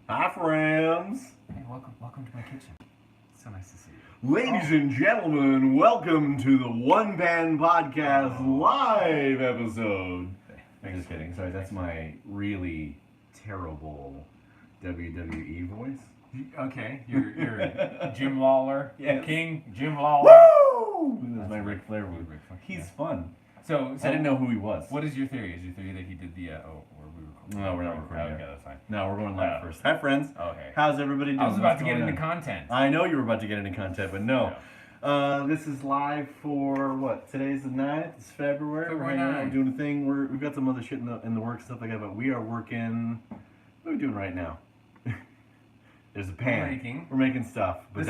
Hi, friends. Hey, welcome to my kitchen. It's so nice to see you. Ladies and gentlemen, welcome to the One Pan Podcast live episode. I'm just kidding. Sorry, that's my really terrible WWE voice. Okay, you're Jim Lawler, Yes. King Jim Lawler. Woo! That's my Ric Flair voice. He's fun. So I didn't know who he was. What is your theory? Is your theory that he did the? Or we recording? No, we're not recording. Okay, that's fine. No, we're going live first. Hi, friends. Okay. How's everybody doing? I was about What's to get going into on? content. I know you were about to get into content, but no. This is live for what? Today's the 9th. It's February. February We're hanging out, 9th. we're doing a thing. We've got some other shit in the works, stuff like that. But we are working. What are we doing right now? There's a pan. We're making stuff, but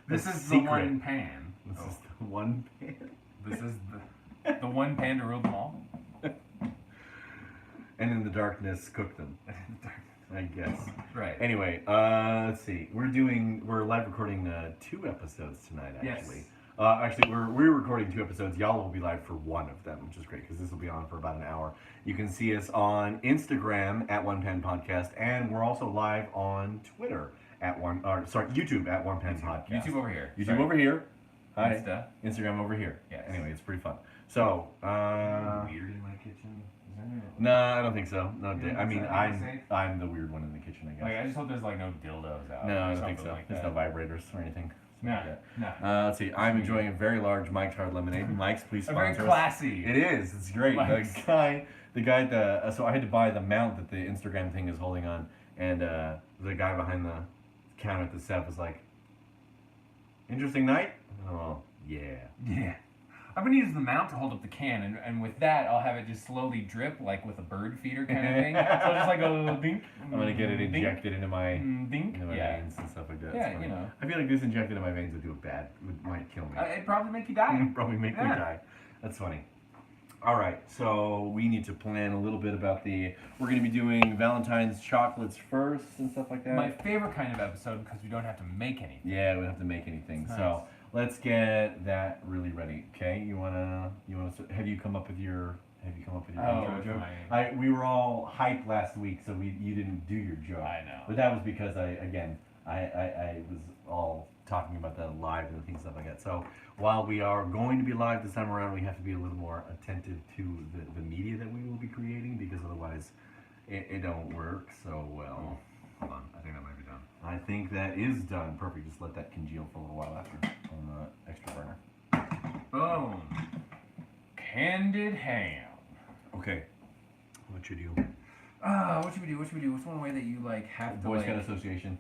this is secret. the one pan. This is the one pan. This is the one pan to rule them all. And in the darkness, cook them. I guess. Right. Anyway, let's see. We're live recording 2 episodes tonight. Actually, Yes. we're recording 2 episodes. Y'all will be live for one of them, which is great because this will be on for about an hour. You can see us on Instagram at One Pan Podcast, and we're also live on Twitter at YouTube at One Pan Podcast. YouTube over here. YouTube Sorry. over here. Hi. Insta. Instagram over here. Yes. Anyway, it's pretty fun. So, Weird in my kitchen. no, I don't think so. No, You don't I think mean, so? Are you safe? I'm the weird one in the kitchen, I guess. Like, I just hope there's like no dildos out. No, or I don't think something so. Like There's that. no vibrators or anything. No, no. Let's see. I'm enjoying a very large Mike's Hard Lemonade. Mike's, please A very sponsor us. classy. It is. It's great. Mike's. The guy. So I had to buy the mount that the Instagram thing is holding on, and the guy behind the counter at the set was like, "Interesting night." Oh yeah. Yeah. I'm gonna use the mount to hold up the can, and with that, I'll have it just slowly drip, like with a bird feeder kind of thing. So I'll just like go dink. I'm gonna get it dink, injected into my dink. veins and stuff like that. Yeah, It's funny. you know. I feel like this injected in my veins would might kill me. It'd probably make you die. Probably make me Yeah. die. That's funny. All right, so we need to plan a little bit about we're going to be doing Valentine's chocolates first and stuff like that. My favorite kind of episode because we don't have to make anything. Yeah, we don't have to make anything. Nice. So let's get that really ready. Okay, have you come up with your intro joke? We were all hyped last week, so you didn't do your joke. I know. But that was because I was all talking about the live and things stuff like that. So while we are going to be live this time around, we have to be a little more attentive to the media that we will be creating, because otherwise it don't work so well. Hold on, I think that might be done. I think that is done. Perfect. Just let that congeal for a little while after on the extra burner. Boom. Candid ham. Okay. What should you? What should we do? What's one way that you like have to Boy like? Scout Association.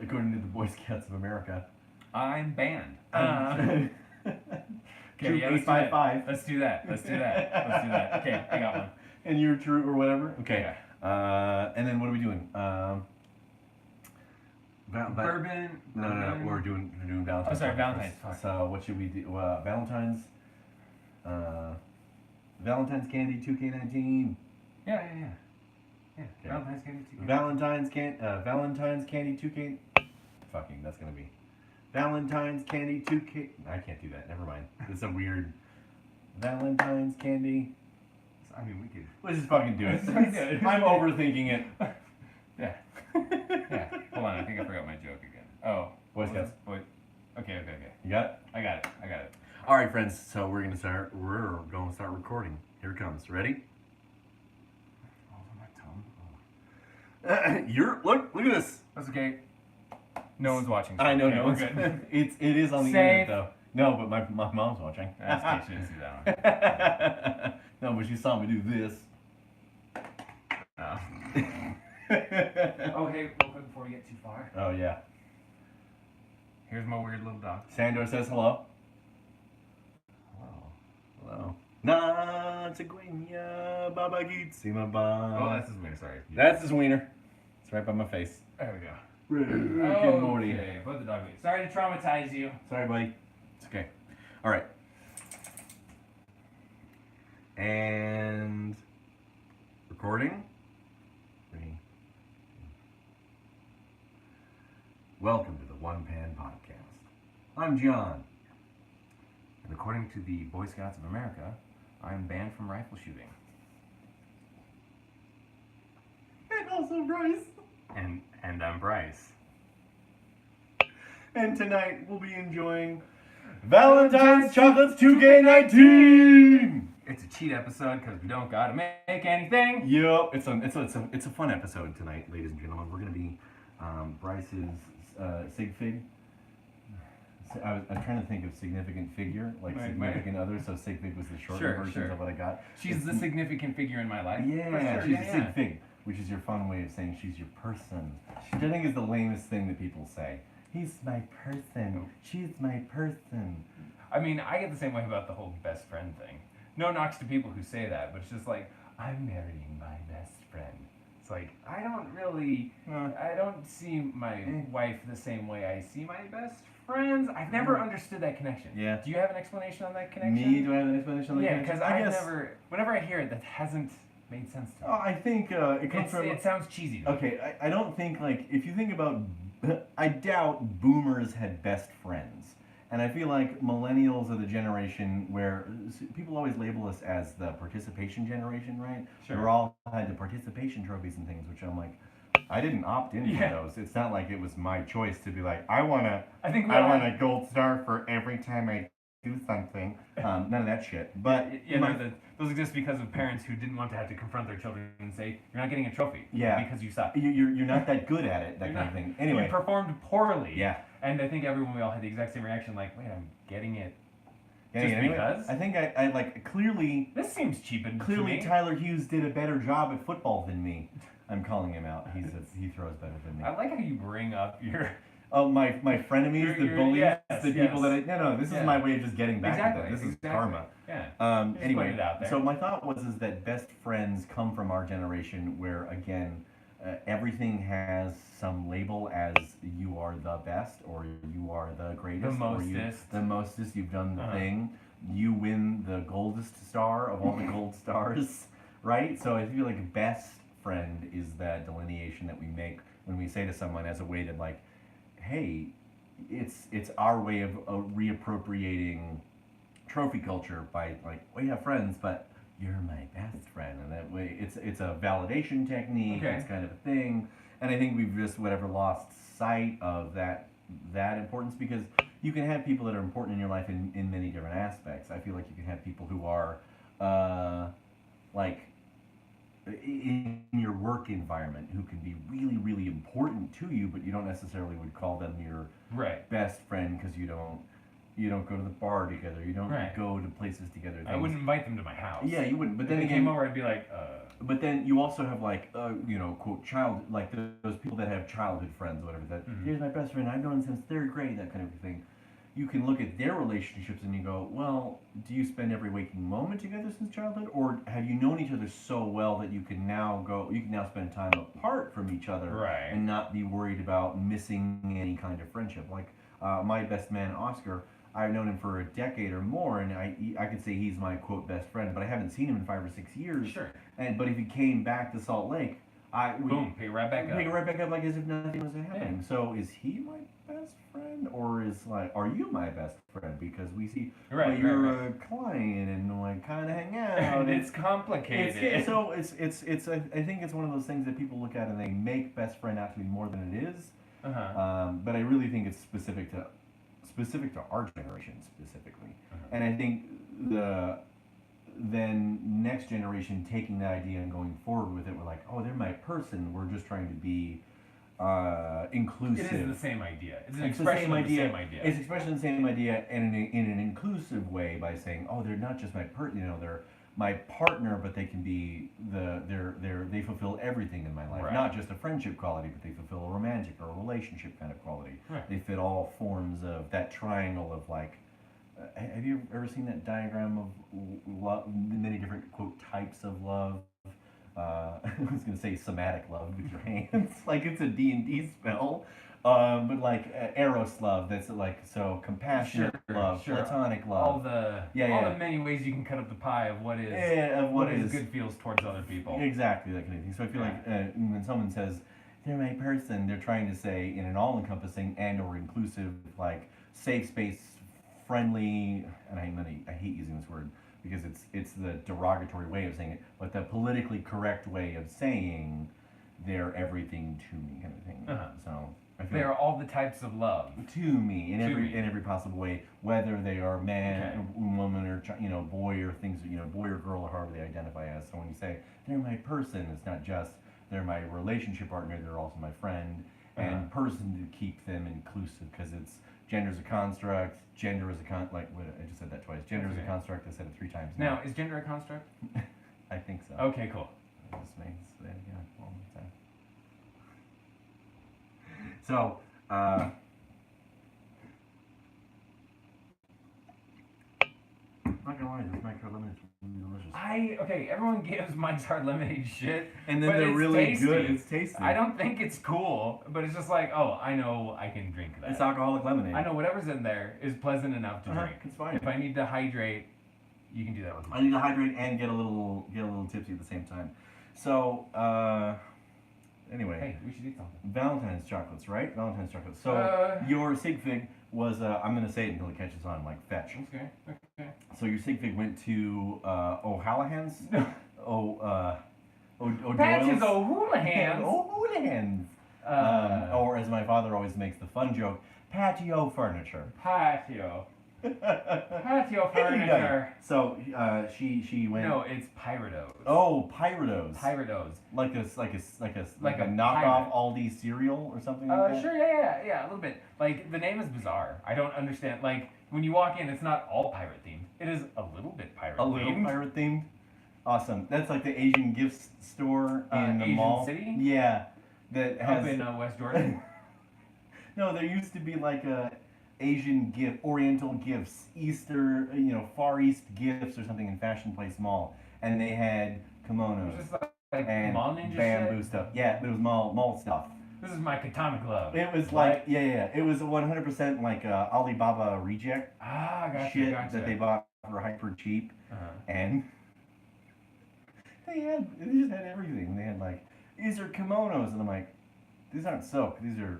According to the Boy Scouts of America. I'm banned. Troop yeah, let's do 855. Let's do that. Okay, I got one. And you're true or whatever? Okay. Yeah. And then what are we doing? Bourbon. No. We're doing Valentine's. Oh, sorry, Day Valentine's. first. So what should we do? Valentine's candy 2K19. Yeah. Okay. Valentine's candy too. Valentine's candy 2K. Fucking, that's gonna be Valentine's candy 2K. I can't do that. Never mind. It's a weird Valentine's candy. I mean, we could. Let's just fucking do it. Let's fucking do it. I'm overthinking it. Yeah. Hold on, I think I forgot my joke again. Oh. Boy Scouts. Okay. You got it? I got it. All right, friends. So we're gonna start recording. Here it comes. Ready? Oh, my tongue. Look at this. That's okay. No one's watching. So I know okay, no we're one's. good. it is on the Safe. internet though. No, but my mom's watching. That's okay, she didn't see that one. No, but she saw me do this. Oh. Oh, hey, real quick before we get too far. Oh yeah. Here's my weird little dog. Sandor says hello. Hello. Na Tiguenya Baba Gitsima Ba. Oh, that's his wiener, sorry. That's his wiener. It's right by my face. There we go. Rick and Morty. Okay, put the dog away. Sorry to traumatize you. Sorry, buddy. It's okay. All right. And recording. 3. Welcome to the One Pan Podcast. I'm John. And according to the Boy Scouts of America, I'm banned from rifle shooting. And also Bryce. And I'm Bryce. And tonight we'll be enjoying Valentine's Chocolates 2K19. It's a cheat episode because we don't gotta make anything. Yep, it's a fun episode tonight, ladies and gentlemen. We're gonna be Bryce's sig fig. I'm trying to think of significant figure, like Right, significant other. So sig fig was the short Sure, version sure. of what I got. She's the significant figure in my life. Yeah, For sure, she's yeah, a yeah. sig fig, which is your fun way of saying she's your person, which I think is the lamest thing that people say. He's my person. She's my person. I mean, I get the same way about the whole best friend thing. No knocks to people who say that, but it's just like, I'm marrying my best friend. It's like, I don't see my wife the same way I see my best friends. I've never understood that connection. Yeah. Do you have an explanation on that connection? Me? Do I have an explanation on that? Yeah, connection? because whenever I hear it, that hasn't made sense to me. Oh, I think it comes from. It sounds cheesy to me. Okay, I don't think, like, if you think about, I doubt boomers had best friends. And I feel like millennials are the generation where people always label us as the participation generation, right? Sure. We're all had the participation trophies and things, which I'm like, I didn't opt into those. It's not like it was my choice to be like, I want a gold star for every time I do something. None of that shit. But those exist because of parents who didn't want to have to confront their children and say, "You're not getting a trophy." Yeah. Because you suck. You're not that good at it. That kind of thing. Anyway, you performed poorly. Yeah. And I think we all had the exact same reaction. Like, wait, I'm getting it. Anyway, because? I think I like clearly. This seems cheap and Clearly, Tyler Hughes did a better job at football than me. I'm calling him out. He throws better than me. I like how you bring up your. Oh, my frenemies, the bullies, yes, the people that no, this is my way of just getting back at them. This is karma. Yeah. Anyway, put it out there. so my thought was that best friends come from our generation where, again, everything has some label as you are the best or you are the greatest. The or the mostest, you've done the thing. You win the goldest star of all the gold stars, right? So I feel like best friend is that delineation that we make when we say to someone as a way to, like, hey, it's our way of reappropriating trophy culture by, like, we have friends, but you're my best friend, and that way it's a validation technique. Okay. It's kind of a thing, and I think we've just lost sight of that importance, because you can have people that are important in your life in many different aspects. I feel like you can have people who are like in your work environment who can be really, really important to you, but you don't necessarily would call them your best friend because you don't go to the bar together, you don't go to places together. I wouldn't invite them to my house. Yeah, you wouldn't. But then if they came over, I'd be like, But then you also have, like, quote, those people that have childhood friends or whatever, that, here's my best friend, I've known him since third grade, that kind of thing. You can look at their relationships and you go, well, do you spend every waking moment together since childhood? Or have you known each other so well that you can now spend time apart from each other and not be worried about missing any kind of friendship? Like, my best man, Oscar, I've known him for a decade or more, and I could say he's my, quote, best friend, but I haven't seen him in 5 or 6 years. Sure. But if he came back to Salt Lake, boom, pick it right back up. Pick it right back up, like as if nothing was happening. Yeah. So is he my best friend, or are you my best friend? Because we see, you're a client and kind of hang out. And it's complicated. So it's I think it's one of those things that people look at and they make best friend out to be more than it is. But I really think it's specific to our generation specifically, and I think then next generation taking that idea and going forward with it, we're like, oh, they're my person. We're just trying to be inclusive. It is the same idea. It's an expression of the same idea. It's an expression of the same idea, and in an inclusive way by saying, oh, they're not just my they're my partner, but they can be they fulfill everything in my life. Not just a friendship quality, but they fulfill a romantic or a relationship kind of quality. They fit all forms of that triangle of, like, have you ever seen that diagram of love, the many different, quote, types of love? I was going to say somatic love with your hands, like it's a D&D spell, but like Eros love, that's like, so compassionate love, platonic love. All the many ways you can cut up the pie of what is good feels towards other people. Exactly, that kind of thing. So I feel like when someone says, they're my person, they're trying to say in an all-encompassing and or inclusive, like, safe space, friendly, and I hate using this word because it's the derogatory way of saying it, but the politically correct way of saying they're everything to me, kind of thing. Uh-huh. So I feel They are all the types of love. to me in To every me. in every possible way, whether they are man, Okay. woman, or boy or things, boy or girl, or however they identify as. So when you say they're my person, it's not just they're my relationship partner; they're also my friend and person, to keep them inclusive, because it's gender is a construct. Gender is a like what I just said that twice. Gender is a Okay. construct. I said it 3 times Now, is gender a construct? I think so. Okay, cool. This makes that again one more time. So, I'm not gonna lie, this micro lemonade is really delicious. Okay, everyone gives Mike's Hard Lemonade shit. And then but they're it's really tasty. good. It's tasty. I don't think it's cool, but it's just like, oh, I know I can drink that. It's alcoholic lemonade. I know whatever's in there is pleasant enough to drink. It's fine. If I need to hydrate, you can do that with I me. need to hydrate and get a little tipsy at the same time. So, anyway. Hey, we should eat something. Valentine's chocolates, right? Valentine's chocolates. So your sig fig was I'm gonna say it until it catches on, like fetch. Okay. Okay. So your sig fig went to O'Hallahan's. Patches O'Doyle's. O'Houlihan's. O'Houlihan's. Or as my father always makes the fun joke, patio furniture. Patio. Patio furniture. So she went. No, it's Pyridos. Oh, Pyridos. Pyridos. Like a Like a knockoff pirate. Aldi cereal or something like that. Sure, yeah, a little bit. Like, the name is bizarre. I don't understand. Like, when you walk in, it's not all pirate themed. It is a little bit pirate A themed. little pirate themed. Awesome. That's like the Asian gift store in the Asian mall. City? Yeah, that has. Up in West Jordan. No, there used to be like a Asian gift, Oriental gifts, Easter, Far East gifts or something in Fashion Place Mall, and they had kimonos It's just like and mall ninja bamboo shit. stuff. Yeah, but it was mall stuff. This is my katana glove. It was like it was 100% like Alibaba reject Gotcha, shit gotcha. that they bought for hyper cheap, Uh-huh. and they just had everything. They had like, these are kimonos, and I'm like, these aren't silk. These are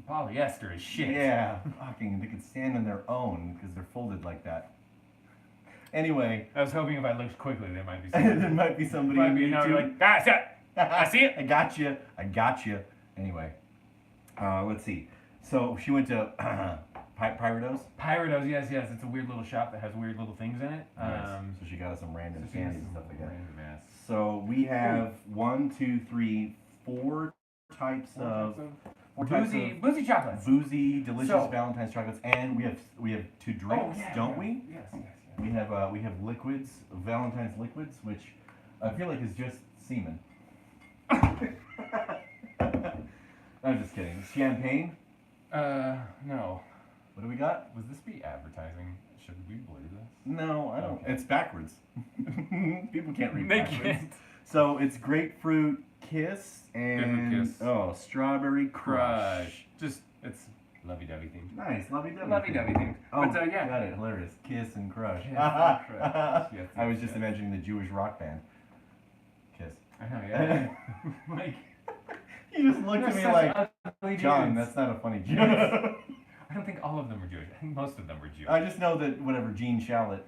polyester as shit. yeah, fucking. They could stand on their own because they're folded like that. Anyway, I was hoping if I looked quickly, there might be there something. might be somebody. Might on be now YouTube. you're like, I see it. I got you. I got you. Anyway, let's see. So she went to Pyridos. Pyridos, yes. It's a weird little shop that has weird little things in it. Nice. So she got us some random so she has candies and some stuff like that. random ass. So we have 1, 2, 3, 4 types of Boozy chocolates. boozy, delicious So- Valentine's chocolates, and we have 2 drinks, don't we? Yes. We have liquids, Valentine's liquids, which I feel like is just semen. I'm just kidding. Champagne. No. What do we got? Was this be advertising? Should we believe this? No, I don't. Okay. It's backwards. People can't read They backwards. can't. So it's grapefruit kiss and Grapefruit kiss. Strawberry crush. Just, it's lovey-dovey themed. Nice, lovey-dovey. Lovey-dovey themed. Oh, But, yeah. got it. Hilarious. Kiss and crush. Kiss and crush. Yes, I was yes, just yes. imagining the Jewish rock band. Kiss. I know, yeah. Like, You just looked at me such like, ugly John, dudes. that's not a funny joke. I don't think all of them were Jewish. I think most of them were Jewish. I just know that whatever Gene Hackman,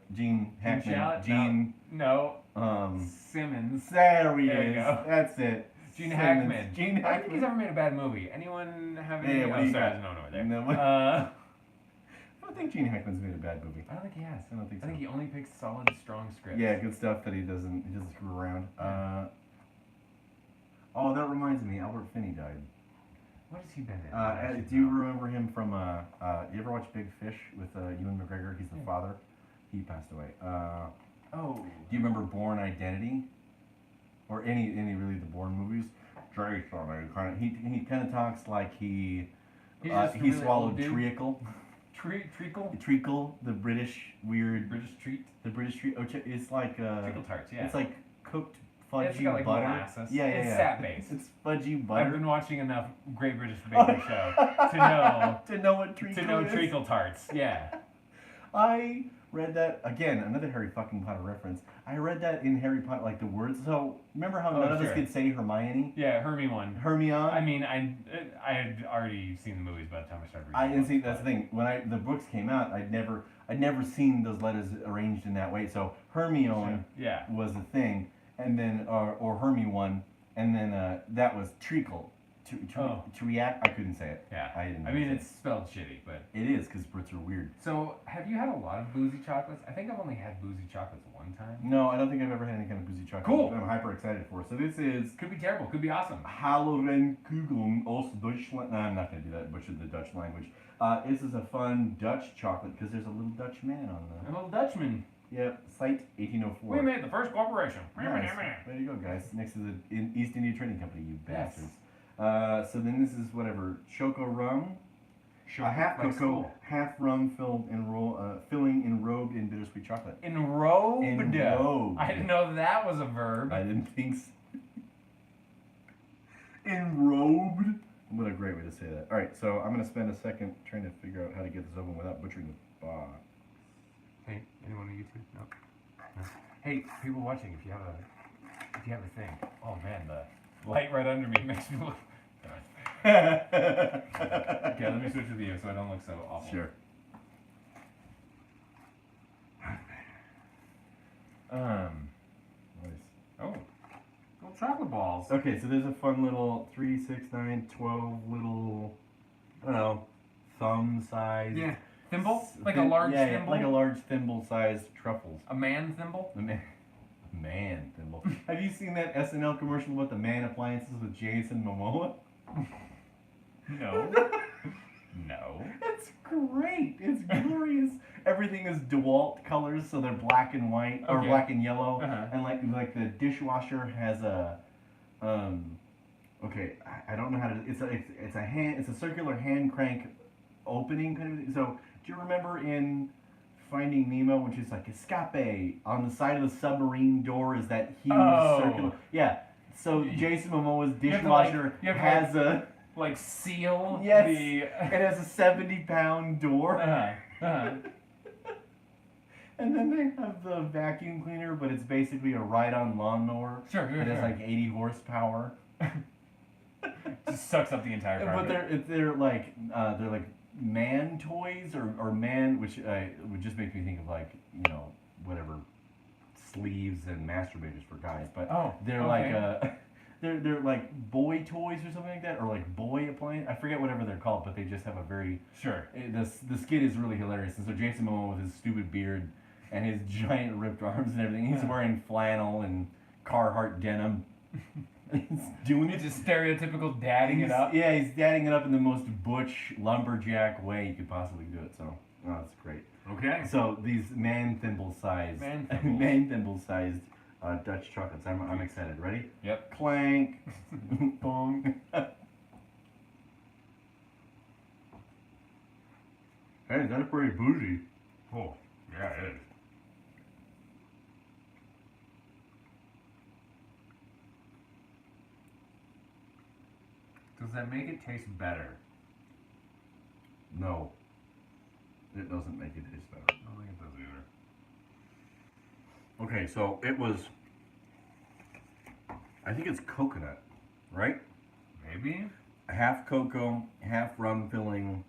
Shalit? Gene, No. um, Simmons. there he There you is. go. That's it. Gene Simmons. Hackman. Gene I don't think Hackman. he's ever made a bad movie. Anyone have any? Yeah, what do you sorry, got? no over there. No, what- I I don't think Gene Hackman's made a bad movie. don't think he has. I don't think I so. think he only picks solid, strong scripts. Yeah, good stuff that he doesn't screw around. Oh, that reminds me, Albert Finney died. What has he been in? Do you remember him from? You ever watch Big Fish with Ewan McGregor? He's the Yeah. father. He passed away. Oh. Do you remember Bourne Identity? Or any really the Bourne movies? He kind of talks like he just a he really swallowed old dude? treacle. Treacle? Treacle, the British weird. British treat? The British treat. Oh, it's like Treacle tarts, yeah. It's like cooked Yeah, it's fudgy got, like, butter. molasses. Yeah, It's yeah. sap-based. It's fudgy I've butter. been watching enough Great British Baking Show to know what treacle is. treacle tarts. Yeah. I read that again. Another Harry fucking Potter reference. I read that in Harry Potter, like the words. So remember how Oh, none of us sure. could say Hermione, Yeah, Hermie one. Hermione. I mean, I had already seen the movies by the time I started reading. And see that's the thing. When the books came out, I'd never seen those letters arranged in that way. So Hermione Yeah. was a thing, and then or Hermione, And then that was treacle. Oh. To react, I couldn't say it. Yeah. I didn't. I mean, say it's spelled shitty, but. it is because Brits are weird. So, have you had a lot of boozy chocolates? I think I've only had boozy chocolates one time. No, I don't think I've ever had any kind of boozy chocolate. Cool. I'm hyper excited for it. So this is Could be terrible. Could be awesome. Hallerenkugeln aus Deutschland. No, I'm not going to do that. Butcher the Dutch language. This is a fun Dutch chocolate because there's a little Dutch man on A the. little Dutchman. Yep, site 1804. We made the first corporation. Nice. There you go, guys. Next to the East India Trading Company, you Yes. bastards. So then this is whatever choco rum, a half like cocoa, school. half rum filling enrobed in bittersweet chocolate. Enrobed. Enrobed. I didn't know that was a verb. I didn't think so. Enrobed. What a great way to say that. All right, so I'm gonna spend a second trying to figure out how to get this open without butchering the box. Hey, anyone on YouTube? No. Hey, people watching, if you have a thing. Oh man, the light right under me makes me look. Okay, let me switch to you so I don't look so awful. Sure. Nice. Oh, little chocolate balls. Okay, so there's a fun little 3, 6, 9, 12 little, I don't know, thumb size. Yeah, thimble, like a large yeah, thimble. like a large thimble sized truffles. A man thimble. The man thimble. Have you seen that SNL commercial about the man appliances with Jason Momoa? No. No. It's great. It's glorious. Everything is DeWalt colors, so they're black and white or Okay. black and yellow, Uh-huh. and like the dishwasher has a, okay, I don't know how to. It's a circular hand crank opening kind of thing. So do you remember in Finding Nemo, which is like escape on the side of the submarine door is that huge circular? Yeah. So Jason Momoa's You have to, like- dishwasher you have to, has a. Like seal Yes. the. It has a 70-pound door. Uh-huh. And then they have the vacuum cleaner, but it's basically a ride-on lawnmower. Sure, It has like 80 horsepower. Just sucks up the entire But carpet. they're like man toys or man, which would just make me think of like, you know, whatever, sleeves and masturbators for guys. But Oh, they're okay. like they're like boy toys or something like that, or like boy appliance. I forget whatever they're called, but they just have a very Sure. the skit is really hilarious. And so Jason Momoa with his stupid beard and his giant ripped arms and everything, he's wearing flannel and Carhartt denim. He's doing It's it. just stereotypical dadding it up. Yeah, he's dadding it up in the most butch lumberjack way you could possibly do it. So, oh, that's great. Okay. So these man thimble sized, Man thimbles. man thimble sized Dutch chocolates. I'm excited. Ready? Yep. Clank, bong. Hey, that's pretty bougie. Oh, yeah, it is. Does that make it taste better? No, it doesn't make it taste better. I don't think it does either. Okay, so it was. I think it's coconut, right? Maybe? Half cocoa, half rum filling.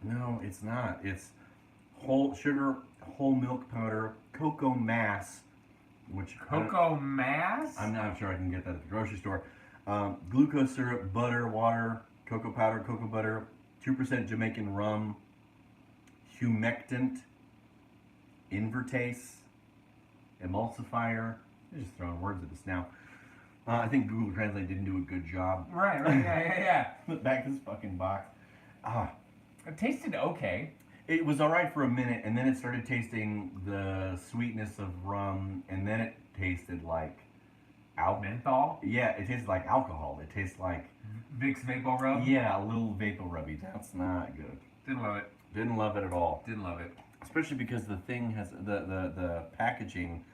No, it's not. It's whole sugar, whole milk powder, cocoa mass, which Cocoa mass? I'm not sure I can get that at the grocery store. Glucose syrup, butter, water, cocoa powder, cocoa butter, 2% Jamaican rum, humectant, invertase, emulsifier. They're just throwing words at us now. I think Google Translate didn't do a good job. Right, yeah. Back this fucking box. It tasted okay. It was all right for a minute, and then it started tasting the sweetness of rum, and then it tasted like Menthol? Yeah, it tasted like alcohol. It tastes like Vicks Vapor Rub? yeah, a little vapor rubby. That's not good. Didn't love it. Didn't love it at all. Didn't love it. Especially because the thing has the packaging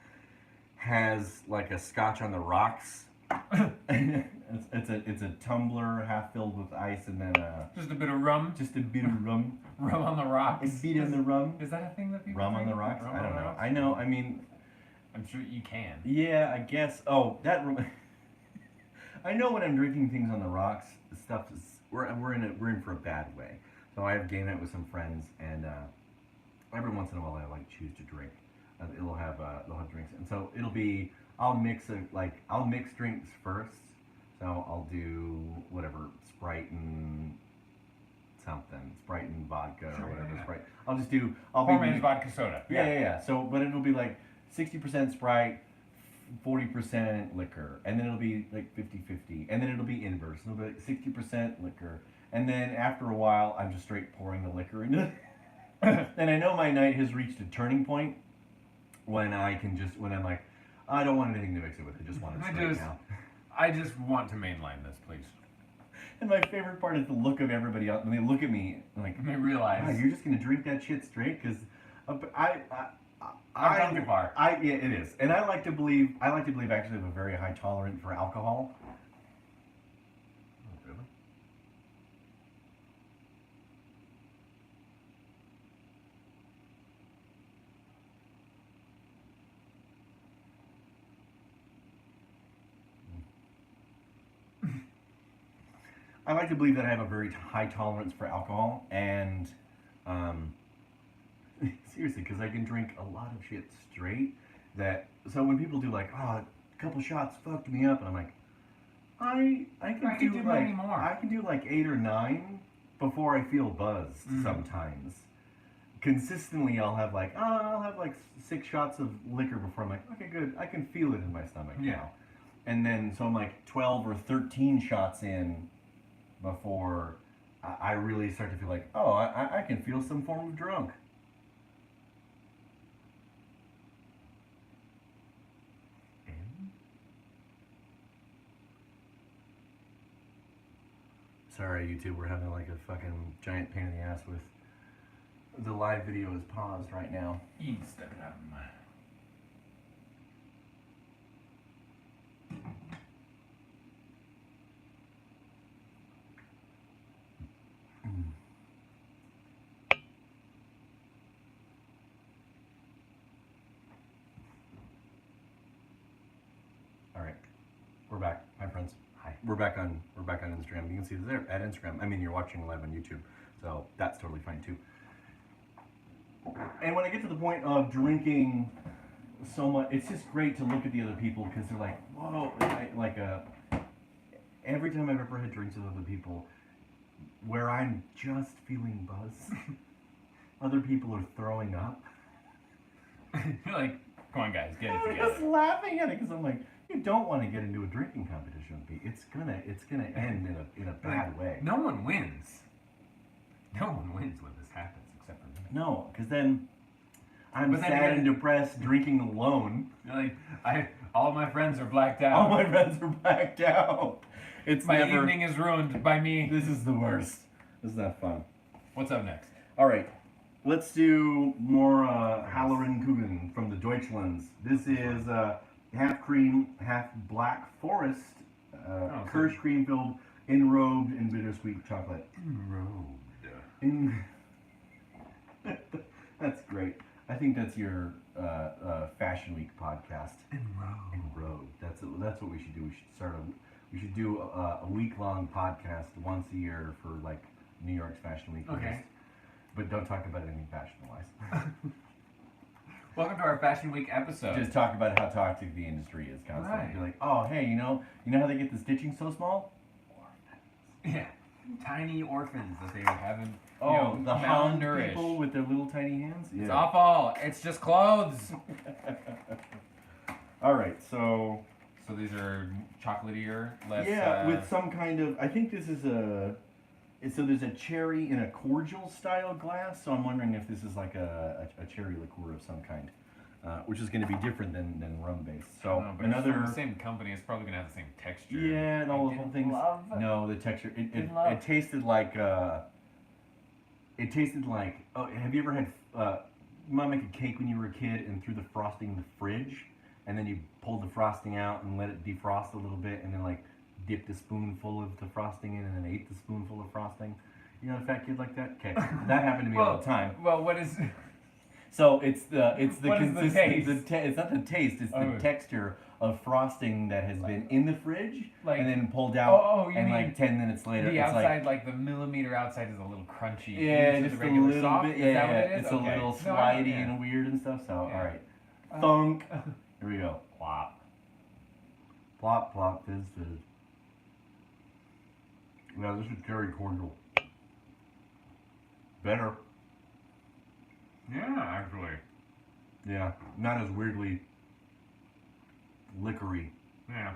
has like a Scotch on the rocks. it's a tumbler half filled with ice and then Just a bit of rum. just a bit of rum. Rum on the rocks. A bit on the rum. Is that a thing that people Rum on drink? the rocks? Rum I on don't the know. rocks? I know. I mean, I'm sure you can. yeah, I guess. Oh, I know when I'm drinking things on the rocks, stuff is we're in for a bad way. So I have game night with some friends, and every once in a while I like choose to drink. They'll have drinks, and so it'll be I'll mix drinks first. So I'll do whatever Sprite and something, Sprite and vodka or whatever yeah. Sprite. I'll Poor be man's vodka soda. yeah. So, but it'll be like 60% Sprite, 40% liquor, and then it'll be like 50-50, and then it'll be inverse. It'll be like 60% liquor, and then after a while, I'm just straight pouring the liquor into it. And I know my night has reached a turning point when I'm like, I don't want anything to mix it with. I just want it straight now. I just want to mainline this, please. And my favorite part is the look of everybody else when they look at me like, And they realize. "Wow, you're just gonna drink that shit straight?" Because I've gone too far. Yeah, it is, and I like to believe actually I have a very high tolerance for alcohol. Oh, really? I like to believe that I have a very high tolerance for alcohol, and seriously, because I can drink a lot of shit straight. So when people do like, oh, a couple shots fucked me up, and I'm like, I can do like many more. I can do like 8 or 9 before I feel buzzed. Sometimes, consistently, I'll have like 6 shots of liquor before I'm like, okay, good, I can feel it in my stomach now. And then so I'm like 12 or 13 shots in before I really start to feel like, oh, I can feel some form of drunk. Sorry, YouTube, we're having like a fucking giant pain in the ass with the live video is paused right now. Instagram. All right, we're back, my friends. Hi. We're back on Instagram. You can see us there at Instagram. I mean, you're watching live on YouTube, so that's totally fine too. And when I get to the point of drinking so much, it's just great to look at the other people because they're like, whoa, every time I've ever had drinks with other people, where I'm just feeling buzz, other people are throwing up. You're like, come on, guys, get it I'm together. just laughing at it because I'm like, you don't want to get into a drinking competition with me. It's gonna end in a bad way. No one wins. No one wins when this happens except for me. No, because then I'm But then sad again- and depressed, drinking alone. You're like, all my friends are blacked out. All my friends are blacked out. It's My never. evening is ruined by me. This is the worst. This is not fun. What's up next? All right, let's do more Halloran Kuchen from the Deutschlands. This is half cream, half black forest, Kirsch cream filled, enrobed in bittersweet chocolate. Enrobed. That's great. I think that's your Fashion Week podcast. Enrobed. That's what we should do. We should do a week-long podcast once a year for like New York's Fashion Week. Okay. But don't talk about anything fashion-wise. Welcome to our Fashion Week episode. Just talk about how toxic the industry is constantly. Right. You're like, oh, hey, you know how they get the stitching so small? Yeah. Tiny orphans that they haven't, Oh, the Han malnourished. people with their little tiny hands? It's awful. It's just clothes. All right, so So these are chocolatier, less. yeah, with some kind of. I think this is so there's a cherry in a cordial style glass. So I'm wondering if this is like a cherry liqueur of some kind, which is going to be different than rum based. So but it's from the same company. It's probably gonna have the same texture. yeah, and all the whole things. Love. No, the texture. Love. It tasted like. It tasted like. Oh, have you ever had? Mom make a cake when you were a kid and threw the frosting in the fridge, and then you pulled the frosting out and let it defrost a little bit, and then like dipped a spoonful of the frosting in, and then ate the spoonful of frosting. You know, a fat kid like that. Okay, that happened to me all the time. Well, what is? So it's the What is the consistency. taste? It's not the taste. It's the Oh. texture of frosting that has been in the fridge Like- and then pulled out, Oh, you and mean like 10 minutes later, the it's outside, like the millimeter outside, is a little crunchy. yeah, into just the a regular little soft? bit. Is that what Yeah, it is? it's Okay. a little No, I- slidey yeah. and weird and stuff. So Yeah. all right, Uh, thunk. Here we go. Plop. Plop, plop, fizz, fizz. Yeah, this is cherry cordial. Better. Yeah, actually. Yeah, not as weirdly liquory, Yeah.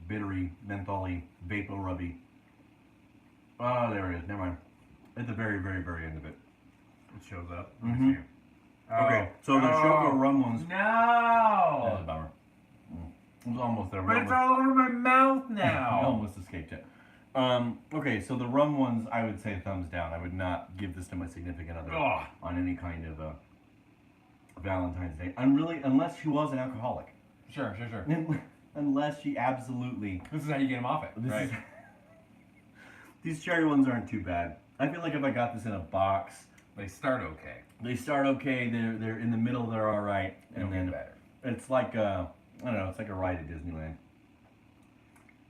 bittery, mentholy, vapor-rubby. Oh, there it is. Never mind. At the very, very, very end of it. It shows up. Mhm. Okay, so the Choco rum ones. That's a No! bummer. It was almost there. But it's all over my mouth We now. almost escaped it. Okay, so the rum ones, I would say thumbs down. I would not give this to my significant other Ugh. on any kind of Valentine's Day. Unless she was an alcoholic. Sure. Unless she absolutely. This is how you get them off it, This right? is, these cherry ones aren't too bad. I feel like if I got this in a box, They start okay. they start okay. They're in the middle. They're all right, They'll and get then better. it's like I don't know. It's like a ride at Disneyland,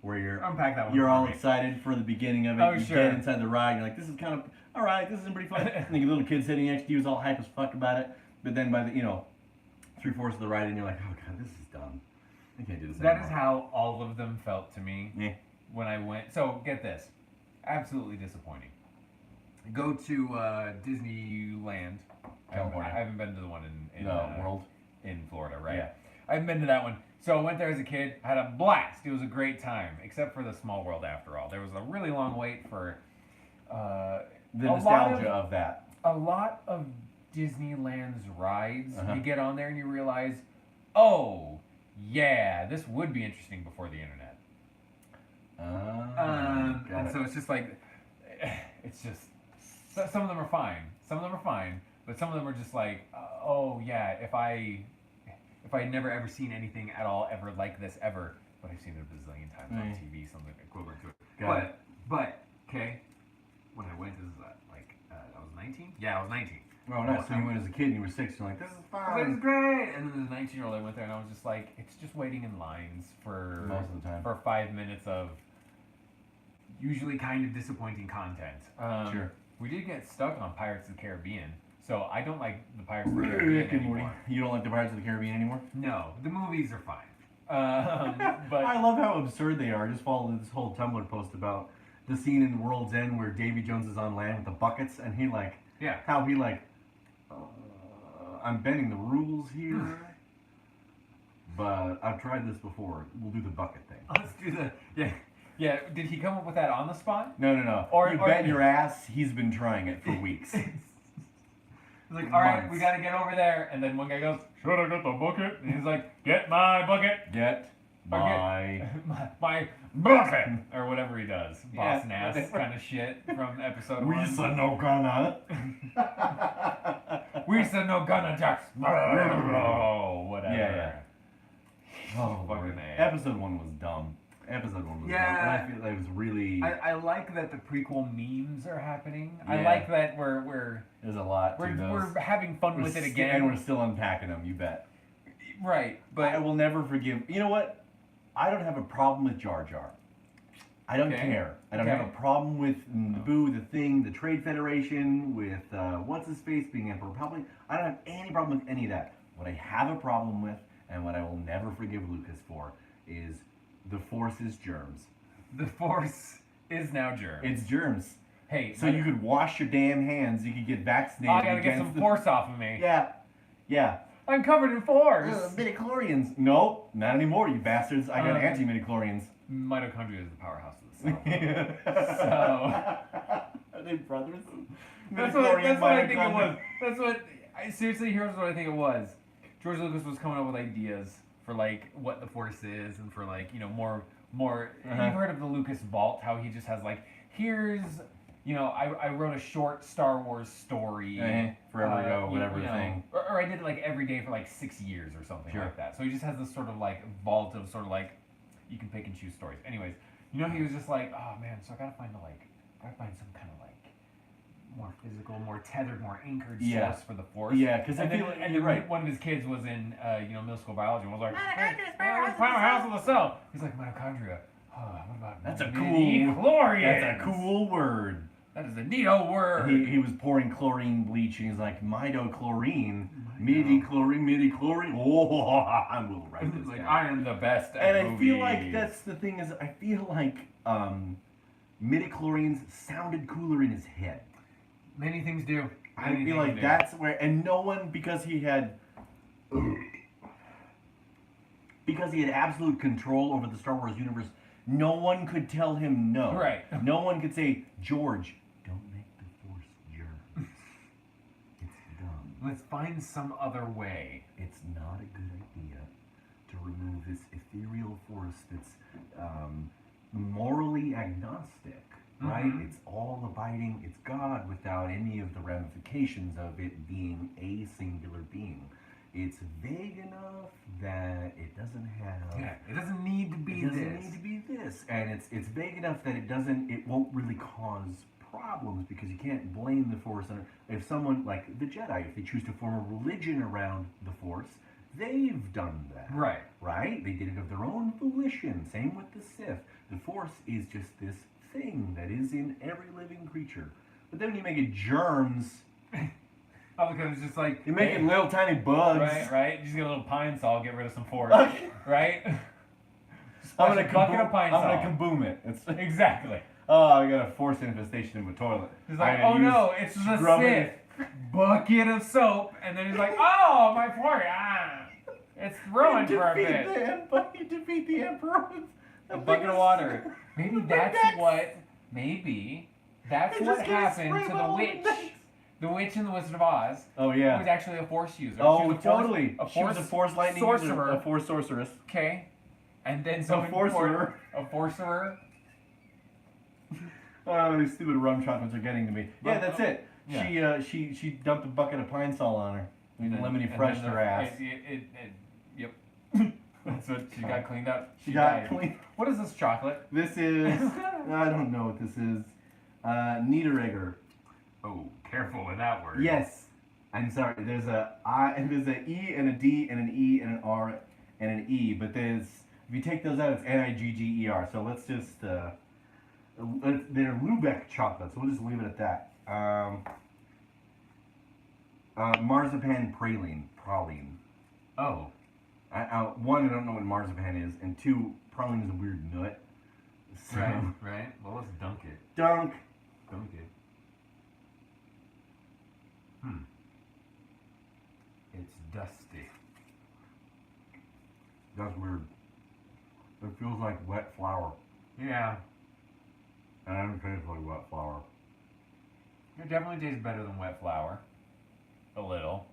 where you're Unpack that one. you're for all me. excited for the beginning of it. Oh, You sure. get inside the ride. You're like, this is kind of all right. This is pretty fun. And the little kid sitting next to you is all hype as fuck about it. But then by the 3/4 of the ride, and you're like, oh god, this is dumb. I can't do this That anymore. is how all of them felt to me Yeah. when I went. So get this, absolutely disappointing. Go to Disneyland. California. I haven't been to the one in World. in Florida, right? Yeah. I haven't been to that one. So I went there as a kid, had a blast. It was a great time, except for the Small World. After all, there was a really long wait for The a lot nostalgia of that. a lot of Disneyland's rides. Uh-huh. You get on there and you realize, oh, yeah, this would be interesting before the internet. Got And it. so it's just like, it's just, some of them are fine. Some of them are fine, but some of them are just like, oh yeah, if I had never ever seen anything at all ever like this ever, but I've seen it a bazillion times on Right. TV, something equivalent to it. Got it. But, okay, when I went, this is like, I was 19? Yeah, I was 19. Oh, nice. So you went as a kid and you were 6. You're like, this is I was like, fun. it's great. And then the 19-year-old, I went there and I was just like, it's just waiting in lines for Most of the time. for 5 minutes of usually kind of disappointing content. Sure. We did get stuck on Pirates of the Caribbean, so I don't like the Pirates of the Caribbean Rick and Morty. anymore. You don't like the Pirates of the Caribbean anymore? No, the movies are fine. But I love how absurd they are. I just followed this whole Tumblr post about the scene in World's End where Davy Jones is on land with the buckets, and he like, yeah, how he like, I'm bending the rules here, but I've tried this before. We'll do the bucket thing. let's do the yeah. Did he come up with that on the spot? No, no, no. Or- you or- bet your ass he's been trying it for weeks. He's like, all right, Months. we got to get over there. And then one guy goes, should I get the bucket? And he's like, get my bucket. Get my... my bucket. Or whatever he does. Boss Yeah, Nass whatever. kind of shit from episode We 1. said no gonna. We said no gonna jacks. Oh, whatever. Yeah, Oh, Fucking Lord. A. Episode 1 was dumb. Episode 1 was Yeah. dumb. And I feel like it was really... I like that the prequel memes are happening. I Yeah. like that we're There's a lot to those. we're having fun with it And again. we're still unpacking them, you bet. Right, But I but will never forgive... You know what? I don't have a problem with Jar Jar. I don't Okay. care. I don't Okay. have a problem with Naboo, the Thing, the Trade Federation, with what's-his-face being Emperor Republic. I don't have any problem with any of that. What I have a problem with, and what I will never forgive Lucas for, is the Force's germs. the Force is now germs. It's germs. Hey, So you could wash your damn hands. You could get vaccinated. I gotta get against some the- force off of me. Yeah. Yeah. I'm covered in force. Midichlorians. Nope, not anymore, you bastards. I got Um, anti-midichlorians. Mitochondria is the powerhouse of the cell. Are they brothers? That's what Midichlorian I think it mitochondria. was. That's what. Seriously, here's what I think it was. George Lucas was coming up with ideas for like what the Force is, and for like more. Uh-huh. You've heard of the Lucas Vault? How he just has like, here's, I wrote a short Star Wars story. Forever ago, whatever you know, thing. Or I did it like every day for like 6 years or something Sure. like that. So he just has this sort of like vault of sort of like, you can pick and choose stories. Anyways, he was just like, oh man, so I gotta find some kind of like more physical, more tethered, more anchored Yeah. source for the Force. Yeah, because I And then, feel like and you're then right. one of his kids was in, middle school biology and was like, hey, powerhouse of the cell. He's like, mitochondria. Oh, what about That's a midi-chlorians? That's a cool word. That is a neato word. He was pouring chlorine bleach and he's like, mitochlorine, midi-chlorine. Oh, I will write this like, down. I am the best at And I movies. feel like that's the thing is, I feel like midi-chlorians sounded cooler in his head. Many things do. I feel like that's where, and no one, because he had absolute control over the Star Wars universe, no one could tell him no. Right. No one could say, George, don't make the Force germs. It's dumb. Let's find some other way. It's not a good idea to remove this ethereal force that's morally agnostic, right? Mhm. It's all abiding, it's God without any of the ramifications of it being a singular being. It's vague enough that it doesn't have. Yeah, it doesn't need to be It doesn't this. need to be this, and it's vague enough that it won't really cause problems because you can't blame the Force on if someone like the Jedi, if they choose to form a religion around the Force, they've done that. Right. Right? They did it of their own volition. Same with the Sith. The Force is just this thing that is in every living creature. But then when you make it germs, Oh, because it's just like you make hey, it little tiny bugs. right. You just get a little pine saw, get rid of some force, Okay. right? I'm gonna bucket of pine saw. kaboom it. It's Exactly. oh, I got a Force infestation in my toilet. He's like, I'm oh gonna no, use it's the scrubbing Sith. Bucket of soap, and then he's like, oh, my fork, it's ruined for a bit. You defeat the Emperor with A bucket of water. Maybe that's what happened to the witch. The witch in the Wizard of Oz. Oh Who yeah. was actually a Force user. Oh She was a totally. She was a Force lightning sorcerer. user, a Force sorceress. Okay. And then someone Forcerer. A Forcerer. Oh, these stupid rum chocolates are getting to me. Yeah, that's it. Yeah. She dumped a bucket of pine sol on her. And lemony and freshed then her ass. Yep. That's what she got cleaned up. She got died. clean. What is this chocolate? This is I don't know what this is. Niederegger. Oh, careful with that word. Yes. I'm sorry. There's a E and a D and an E and an R and an E, but if you take those out, it's Nigger. So let's just they're Lubeck chocolate, so we'll just leave it at that. Marzipan praline. Oh. One, I don't know what marzipan is, and two, praline is a weird nut. So, Right. Well, let's dunk it. Dunk. Dunk it. It's dusty. That's weird. It feels like wet flour. Yeah. And I don't taste like wet flour. It definitely tastes better than wet flour. A little.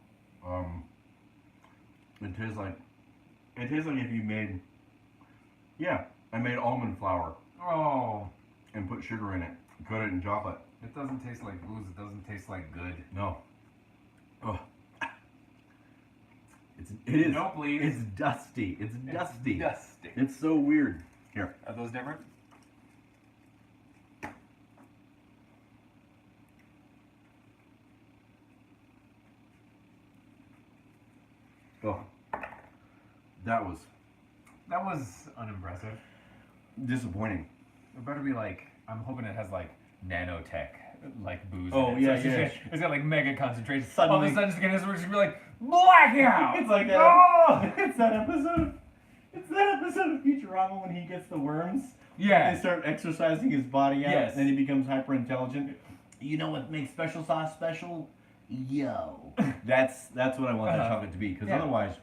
It tastes like if you made, I made almond flour Oh. and put sugar in it, coat it in chocolate. It doesn't taste like booze. It doesn't taste like good. No. Oh. It is. No, please. It's dusty. It's dusty. Dusty. It's so weird. Here. Are those different? Oh. That was That was unimpressive. disappointing. It better be like, I'm hoping it has like nanotech, like booze. Oh, in it. yeah, it's yeah. just- it's got like mega concentration. All Suddenly- of a sudden, it's gonna be like blackout. It's like that. Oh! It's that episode. It's that episode of Futurama when he gets the worms. Yeah. They start exercising his body out, Yes. and then he becomes hyper intelligent. You know what makes special sauce special? Yo. That's what I want that chocolate to be, because Yeah. otherwise,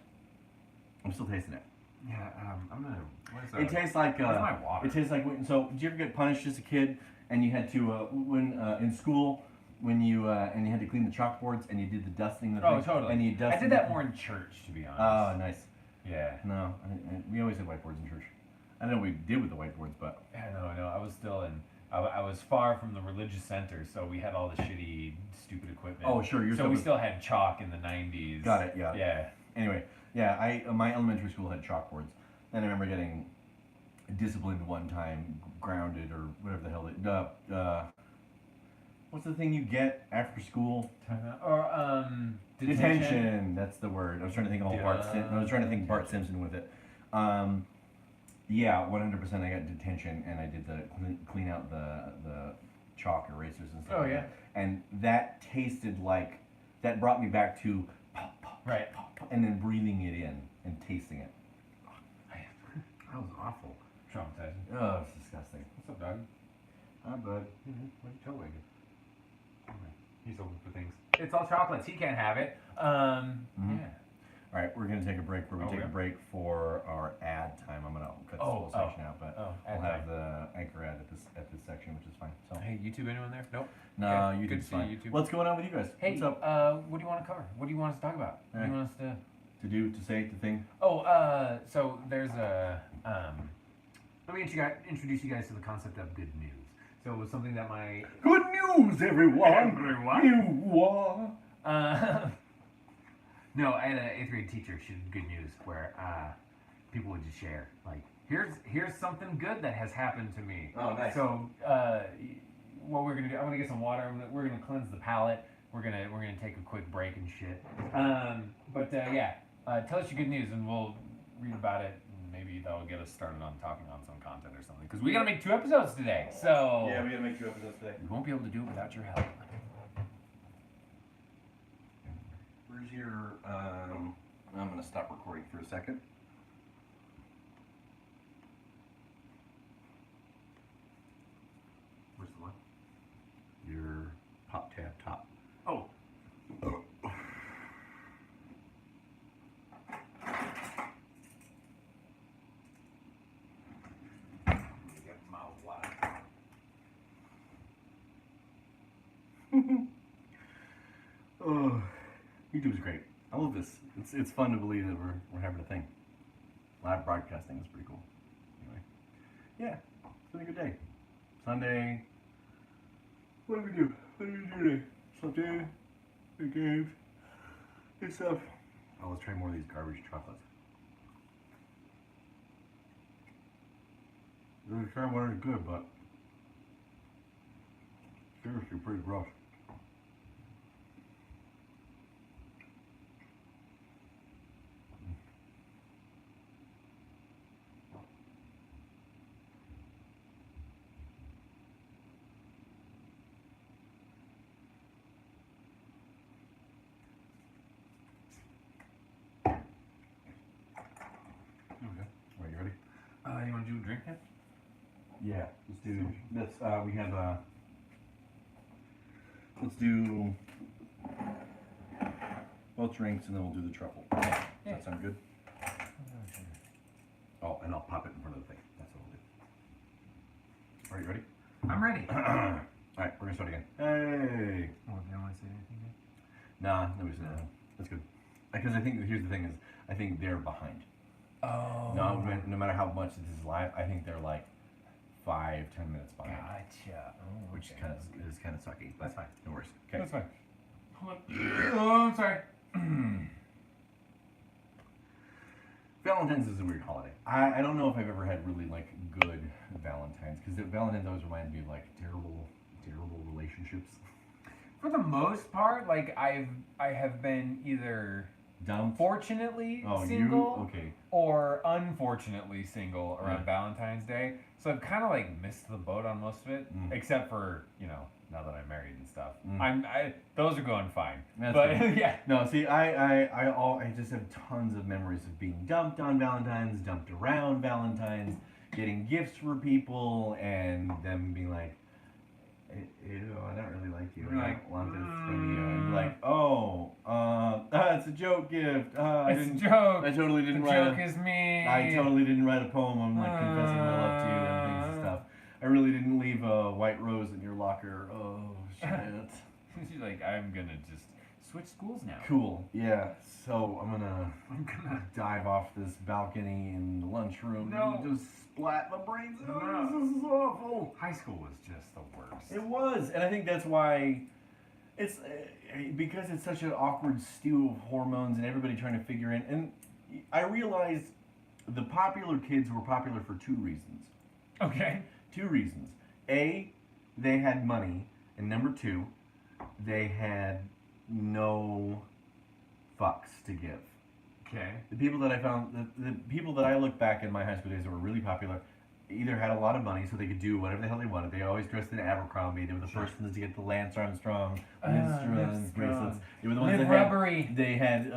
I'm still tasting it. Yeah. I'm gonna. What is that? It tastes like Where's my water? it tastes like so. Did you ever get punished as a kid and you had to when in school when you and you had to clean the chalkboards and you did the dusting? Oh, totally. And you I dusted. did that more in church, to be honest. Oh, nice. Yeah. No, we always had whiteboards in church. I don't know what we did with the whiteboards, but Yeah, no. I was still in. I was far from the religious center, so we had all the shitty, stupid equipment. Oh, sure, you're So still we with- still had chalk in the 90s. got it. Yeah. Yeah. Anyway, yeah, my elementary school had chalkboards, and I remember getting disciplined one time, grounded or whatever the hell. What What's the thing you get after school? Or Detention. That's the word. I was trying to think of I was trying to think Bart Simpson with it. Yeah, 100%. I got detention, and I did the clean out the chalk erasers and stuff. Oh like yeah. that. And that tasted like that brought me back to pop, pop, Right. pop, pop, and then breathing it in and tasting it. That was awful. Traumatizing. Oh, it's disgusting. What's up, dog? Hi, bud. What are you toe wagging? He's open for things. It's all chocolates. He can't have it. Yeah. All right, we're gonna take a break. We're gonna take yeah. a break for our ad time. I'm gonna cut this whole section out, but ad we'll have time. the anchor ad at this section, which is fine. So Hey, YouTube, anyone there? Nope. no, Okay, you good did to see you, fine. YouTube. What's going on with you guys? Hey, What's up? what do you want to cover? What do you want us to talk about? What do you want us to? To do, to say, to think. Oh, so there's a Let me introduce you guys to the concept of good news. So it was something that my Good news, everyone. Everyone. uh, no, I had an 8th grade teacher. She did good news where people would just share like here's something good that has happened to me. Oh, nice. So what we're gonna do? I'm gonna get some water. We're gonna cleanse the palate. We're gonna take a quick break and shit. Tell us your good news and we'll read about it. And maybe that'll get us started on talking on some content or something. Because we gotta make 2 episodes today. So Yeah, we gotta make 2 episodes today. we won't be able to do it without your help. Where's your? I'm gonna stop recording for a second. Where's the one? Your pop tab top. Oh. Get my water. Oh, YouTube's great. I love this. It's fun to believe that we're having a thing. Live broadcasting is pretty cool. Anyway, yeah, it's been a good day. Sunday. What did we do? What did we do today? Sunday, the games, and stuff. Oh, let's try more of these garbage chocolates. The try one is good, but seriously, pretty gross. Okay. Are you ready? You want to do a drink now? Yeah, let's do this. We have let's do both drinks and then we'll do the truffle. Does that sound good? Oh, and I'll pop it in front of the thing. That's what we'll do. Are you ready? I'm ready. Alright, we're gonna start again. Hey! Oh, you don't want to say anything yet? Nah, nobody's gonna. That's good. Because I think, here's the thing is, I think they're behind. Oh. No matter how much this is live, I think they're like 5-10 minutes behind. Gotcha. Oh, Which okay. is kind of sucky. But That's fine. No worries. Okay. That's fine. Hold on. Oh, I'm sorry. Valentine's is a weird holiday. I don't know if I've ever had really like good Valentines because Valentine's always reminds me of like terrible relationships. For the most part, like I have been either Dumb. fortunately Oh, single you? Okay. or unfortunately single around Yeah. Valentine's Day. So I've kind of like missed the boat on most of it, Mm. except for now that I'm married and stuff. Mm. Those are going fine. That's but good. yeah. No, see, I just have tons of memories of being dumped on Valentine's, dumped around Valentine's, getting gifts for people, and them being like, ew, I don't really like you. You're I like, don't want this from you. And be like, oh, it's a joke gift. I It's a didn't. joke. I totally The didn't write joke is me. I totally didn't write a poem. I'm like confessing my love to you and things and stuff. I really didn't leave a white rose in your locker. Oh shit. She's like, I'm gonna just switch schools now. Cool. Yeah. So I'm gonna dive off this balcony in the lunchroom No. and just splat my brains out. No. This is awful. High school was just the worst. It was, and I think that's why it's because it's such an awkward stew of hormones and everybody trying to figure in. And I realized the popular kids were popular for 2 reasons. Okay. 2 reasons. A, they had money, And number two, they had no fucks to give. Okay. The people that I found, the people that I look back in my high school days that were really popular, either had a lot of money so they could do whatever the hell they wanted. They always dressed in Abercrombie. They were the first ones to get the Lance Armstrong Livestrong. bracelets. They were the ones Live that had, rubbery. they had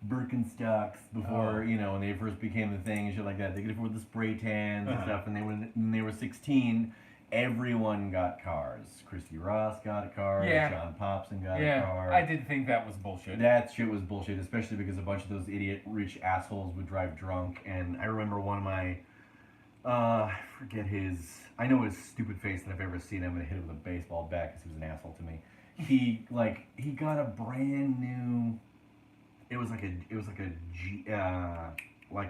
Birkenstocks before, you know, when they first became the thing and shit like that. They could afford the spray tans and stuff. And when they were 16, everyone got cars. Christy Ross got a car. Yeah. John Popson got a Yeah, car. I did think that was bullshit. That shit was bullshit, especially because a bunch of those idiot rich assholes would drive drunk. And I remember one of my, I forget his, I know his stupid face, and if I've ever seen him, I'm gonna hit him with a baseball bat because he was an asshole to me. He got a brand new, it was like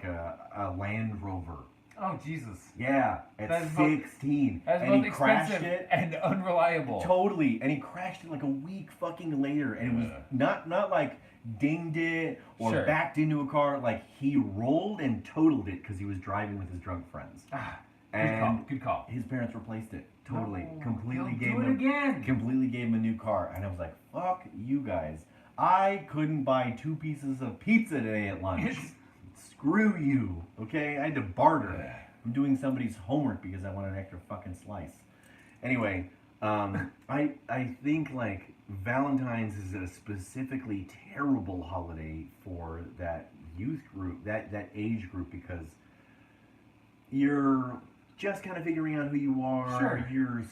a Land Rover. Oh Jesus. Yeah, at That's both- 16. That's And both he crashed expensive it. and unreliable. Totally, and he crashed it like a week fucking later, and it was not like dinged it or Sure. backed into a car. Like he rolled and totaled it because he was driving with his drunk friends, Ah, and good call. his parents replaced it totally, No, completely don't gave do it him again. completely gave him a new car, and I was like, fuck you guys. I couldn't buy 2 pieces of pizza today at lunch. Screw you, okay? I had to barter. I'm doing somebody's homework because I want an extra fucking slice. Anyway, I think like Valentine's is a specifically terrible holiday for that youth group, that age group, because you're just kind of figuring out who you are. Sure.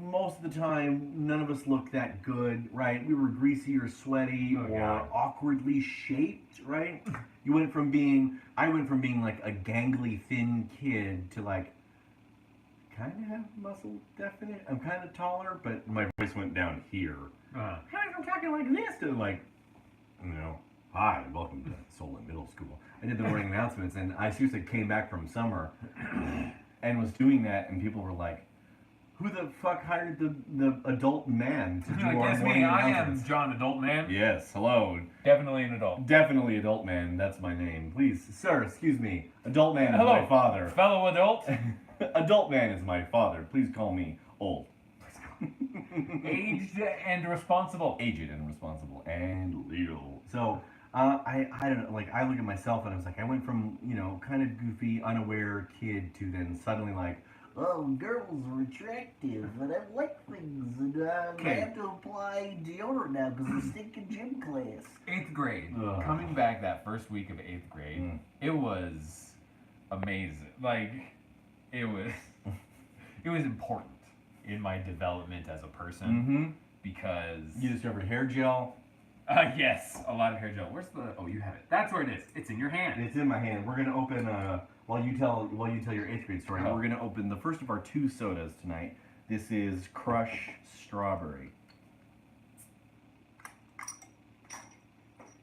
Most of the time, none of us looked that good, right? We were greasy or sweaty Oh, or God. awkwardly shaped, right? I went from being like a gangly, thin kid to like kind of have muscle definite. I'm kind of taller, but my voice went down here. Uh, I'm talking like this to like, you know, hi, welcome to Solon Middle School. I did the morning announcements, and I seriously came back from summer and was doing that, and people were like, who the fuck hired the adult man to do our Guess morning me, I am announcements? John Adult Man. Yes, hello. Definitely an adult. Definitely adult man, that's my name. Please, sir, excuse me. Adult man is Hello. my father. Fellow adult. Adult man is my father. Please call me old. Aged and responsible. Aged and responsible and legal. So I don't know, like I look at myself and I was like, I went from, you know, kind of goofy, unaware kid to then suddenly like, oh, girls are attractive and I like things and I Okay. have to apply deodorant now because I stink in gym class. 8th grade. Ugh. Coming back that first week of 8th grade, Mm. it was amazing. Like, it was important in my development as a person Mm-hmm. because You discovered hair gel. yes, a lot of hair gel. Where's the? Oh, you have it. That's where it is. It's in your hand. It's in my hand. We're gonna open while you tell your 8th grade story. Oh. We're gonna open the first of our 2 sodas tonight. This is Crush Strawberry.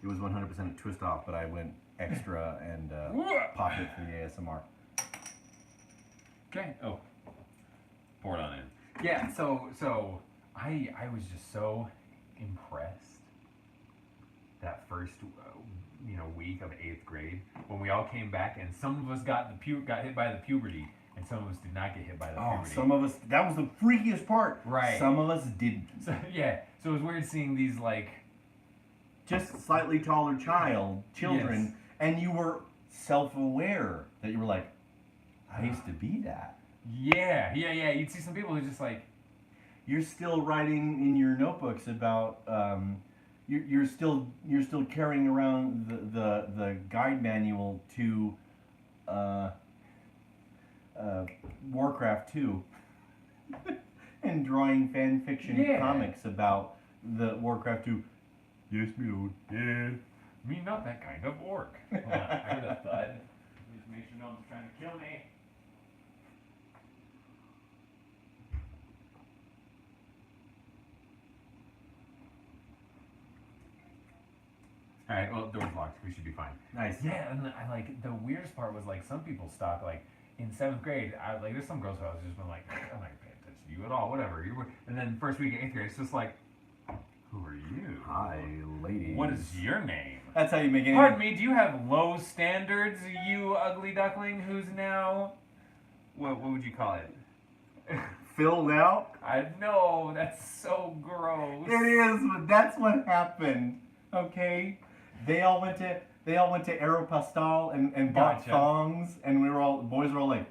It was 100% a twist off, but I went extra and popped it for the ASMR. Okay. Oh, pour it on in. Yeah. So I was just so impressed that first week of 8th grade when we all came back and some of us got hit by the puberty and some of us did not get hit by the Oh, puberty. some of us, that was the freakiest part. Right. Some of us didn't. So yeah, so it was weird seeing these like Just slightly taller children, Yes. and you were self-aware that you were like, I used to be that. yeah. You'd see some people who just like You're still writing in your notebooks about you're still carrying around the guide manual to Warcraft 2 and drawing fan fiction Yeah. comics about the Warcraft 2. Yes, me lord. Yeah. me not that kind of orc. Hold on, I heard a thud. Just make sure no one's trying to kill me. all right. Well, door's locked. We should be fine. Nice. Yeah, and I like the weirdest part was like some people stock like in 7th grade. I like there's some girls who I was just been like I'm not gonna pay attention to you at all. Whatever you were, and then first week of 8th grade, it's just like, who are you? Hi, ladies. What is your name? That's how you make it. Pardon me. Do you have low standards, you ugly duckling? Who's now? What would you call it? filled out. I know, that's so gross. It is, but that's what happened. Okay, they all went to Aeropostale and bought Gotcha. thongs, and boys were all like,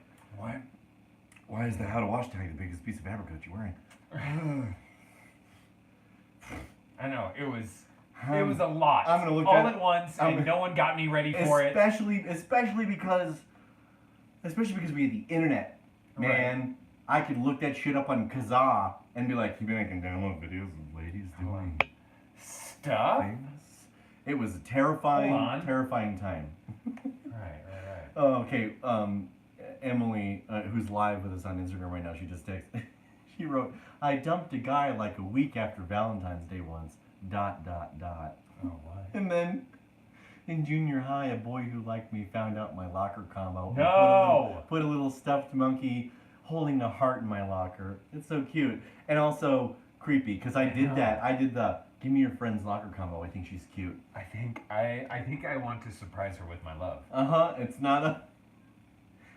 why is the how to wash tag the biggest piece of fabric that you're wearing? I know, it was a lot. I'm gonna look all at- at once, I'm and gonna- no one got me ready for it. Especially because we had the internet, man. I could look that shit up on Kazaa and be like, I can download videos of ladies doing Stuff? things. It was a terrifying, Hold on. terrifying time. Right. Oh, okay. Emily, who's live with us on Instagram right now, she just texted. She wrote, "I dumped a guy like a week after Valentine's Day once. ... Oh, what? And then in junior high, a boy who liked me found out my locker combo. and No! Put a little stuffed monkey holding a heart in my locker. It's so cute and also creepy because I did know. that. I did the give me your friend's locker combo. I think she's cute. I think I want to surprise her with my love. It's not a.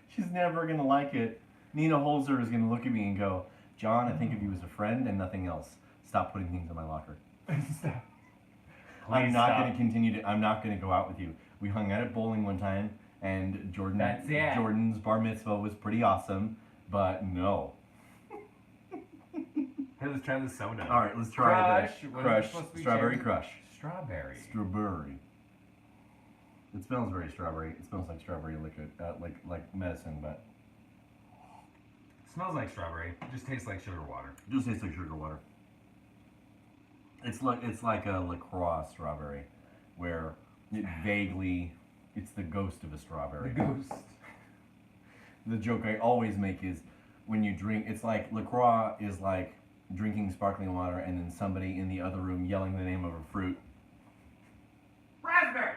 She's never gonna like it. Nina Holzer is gonna look at me and go, John, I think of you as a friend and nothing else. Stop putting things in my locker. Stop. I'm Please not stop. gonna continue to. I'm not gonna go out with you. We hung out at bowling one time, and That's it. Jordan's bar mitzvah was pretty awesome, but no. Hey, let's try the soda. All right, let's try Crush. the What is it crush supposed to be, strawberry cherry? crush. Strawberry. Strawberry. It smells very strawberry. It smells like strawberry liquid, like medicine, but Smells like strawberry. Just tastes like sugar water. it just tastes like sugar water. It's like a LaCroix strawberry, where it vaguely it's the ghost of a strawberry. The ghost. The joke I always make is when you drink, it's like LaCroix is like drinking sparkling water and then somebody in the other room yelling the name of a fruit. Raspberry.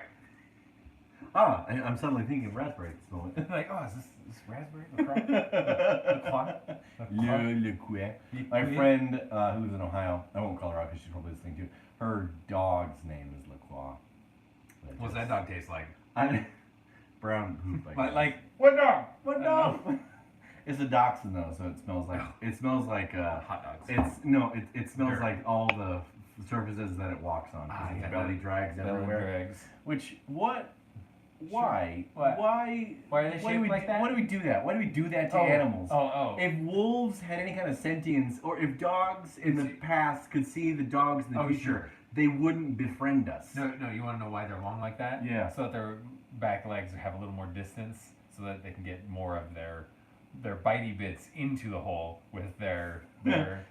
Ah, I'm suddenly thinking of raspberry at this moment. Like, oh, is this raspberry? LaCroix? LaCroix. My friend who lives in Ohio, I won't call her out because she's probably listening too. Her dog's name is LaCroix. What's that dog taste like? Brown hoop. Like, what dog? What dog? It's a dachshund though, so it smells like Hot dogs. it smells Dirt. like all the surfaces that it walks on. Ah, Its yeah, belly that- drags Belly everywhere. drags. Which what? Why? What? Why? Why are they do shaped we like that? Why do we do that? Why do we do that to animals? Oh. If wolves had any kind of sentience, or if dogs in the past could see the dogs in the Oh, future, sure. they wouldn't befriend us. No, you want to know why they're long like that? Yeah. So that their back legs have a little more distance, so that they can get more of their bitey bits into the hole with their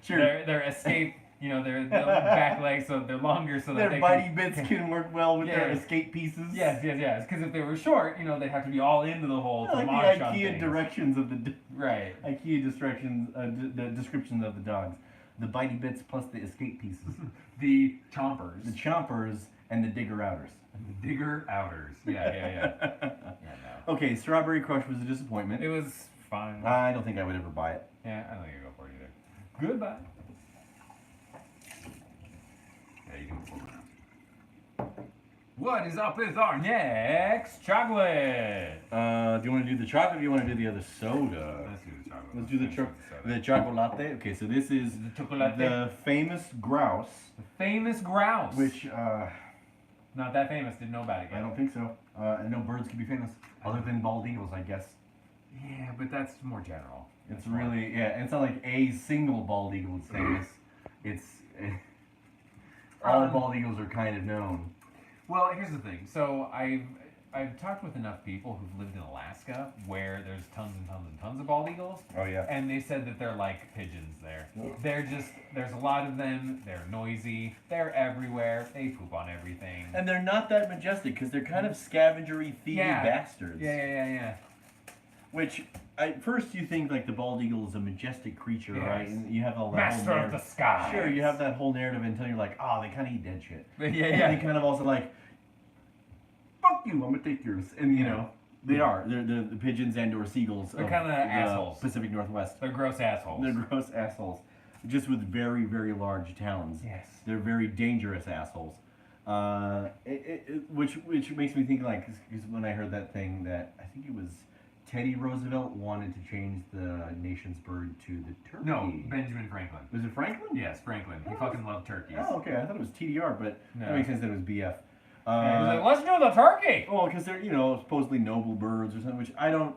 Sure. their escape. You know, their back legs, so they're longer, so that Their they bitey bits can work well with their Yeah. escape pieces. Yes. Because if they were short, they'd have to be all into the hole I to like launch the on IKEA things. directions of the Right. IKEA descriptions, the descriptions of the dogs. The bitey bits plus the escape pieces. The chompers. The chompers and the digger outers. The digger outers. Yeah. No. Okay, Strawberry Crush was a disappointment. It was fine. I don't think I would ever buy it. Yeah, I don't think I'd go for it either. Goodbye. Yeah, you can pull it out. What is up with our Next, chocolate. Do you want to do the chocolate or do you want to do the other soda? Let's do the chocolate. Let's do the soda. chocolate. Okay, so this is The chocolate. the famous grouse, Famous grouse. which Not that famous. Didn't know about it I yet. don't think so. And no birds can be famous other than bald eagles, I guess. Yeah, but that's more general. It's really and it's not like a single bald eagle is famous. It's all bald eagles are kind of known. Well, here's the thing. So I've talked with enough people who've lived in Alaska where there's tons and tons and tons of bald eagles. Oh yeah. And they said that they're like pigeons there. There's a lot of them. They're noisy. They're everywhere. They poop on everything. And they're not that majestic because they're kind of scavengery, thievy Yeah. bastards. Yeah. Which, at first you think like the bald eagle is a majestic creature, Yes. right? And you have all that Master whole of the narrative. sky. Sure, you have that whole narrative until you're like, oh, they kind of eat dead shit. Yeah. And they kind of also like, fuck you, I'm gonna take yours. And you know, they are. They're the pigeons and or seagulls. They're of kinda the assholes. Pacific Northwest. They're gross assholes. They're gross assholes, just with very, very large talons. Yes. They're very dangerous assholes. Which makes me think like, 'cause when I heard that thing that I think it was Teddy Roosevelt wanted to change the nation's bird to the turkey. No, Benjamin Franklin. Was it Franklin? Yes, Franklin. He Oh. fucking loved turkeys. Oh, okay. I thought it was TDR, but that No. makes sense that it was BF. Yeah, he's like, let's do the turkey. Well, because they're supposedly noble birds or something, which I don't.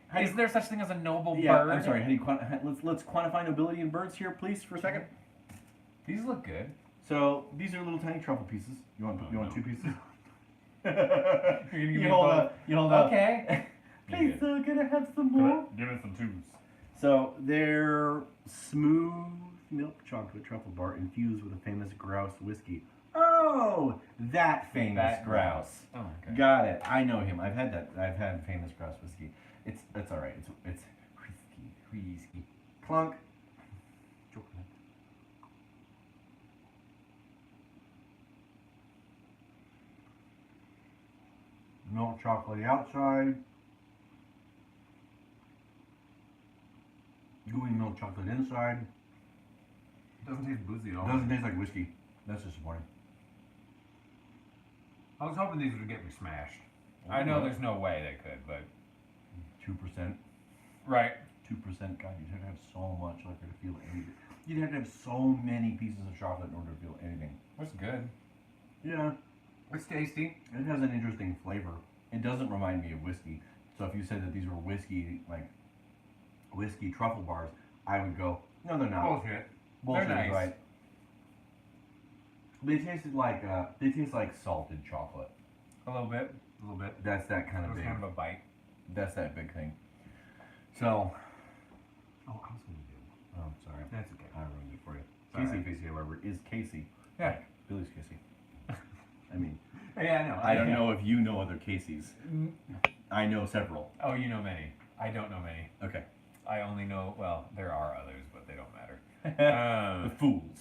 How do Is you- there such thing as a noble Yeah, bird? I'm sorry. How do you let's quantify nobility in birds here, please, for a second. These look good. So these are little tiny truffle pieces. You want Oh, you want no. 2 pieces? You're gonna give you me hold both? up. You hold up. Okay. Please, can I have some more? Give us some twos. So they're smooth milk chocolate truffle bar infused with a famous grouse whiskey. Oh, that famous That grouse. Oh, okay. Got it. I know him. I've had that. I've had famous grouse whiskey. It's all right. It's whiskey. Clunk. Milk chocolate outside. Gooey milk chocolate inside. Doesn't taste boozy at all. Doesn't taste like whiskey. That's disappointing. I was hoping these would get me smashed. I know there's no way they could, but 2%. right. 2%. God, you'd have to have so much liquor to feel anything. You'd have to have so many pieces of chocolate in order to feel anything. That's good. Yeah, It's tasty. it has an interesting flavor. It doesn't remind me of whiskey. So if you said that these were whiskey truffle bars, I would go, no, they're not. Bullshit. Bullshit They're is nice. right. They taste like salted chocolate. A little bit. A little bit. That's that kind It of was big. kind of a bite. That's that big thing. So, Oh, I was gonna do. oh, sorry. That's okay. I ruined it for you. Sorry. Casey, however, is Casey. Yeah. Like Billy's Casey. I mean, Yeah, I know. I don't know if you know other Caseys. I know several. Oh, you know many. I don't know many. Okay. I only know, well, there are others, but they don't matter. The fools.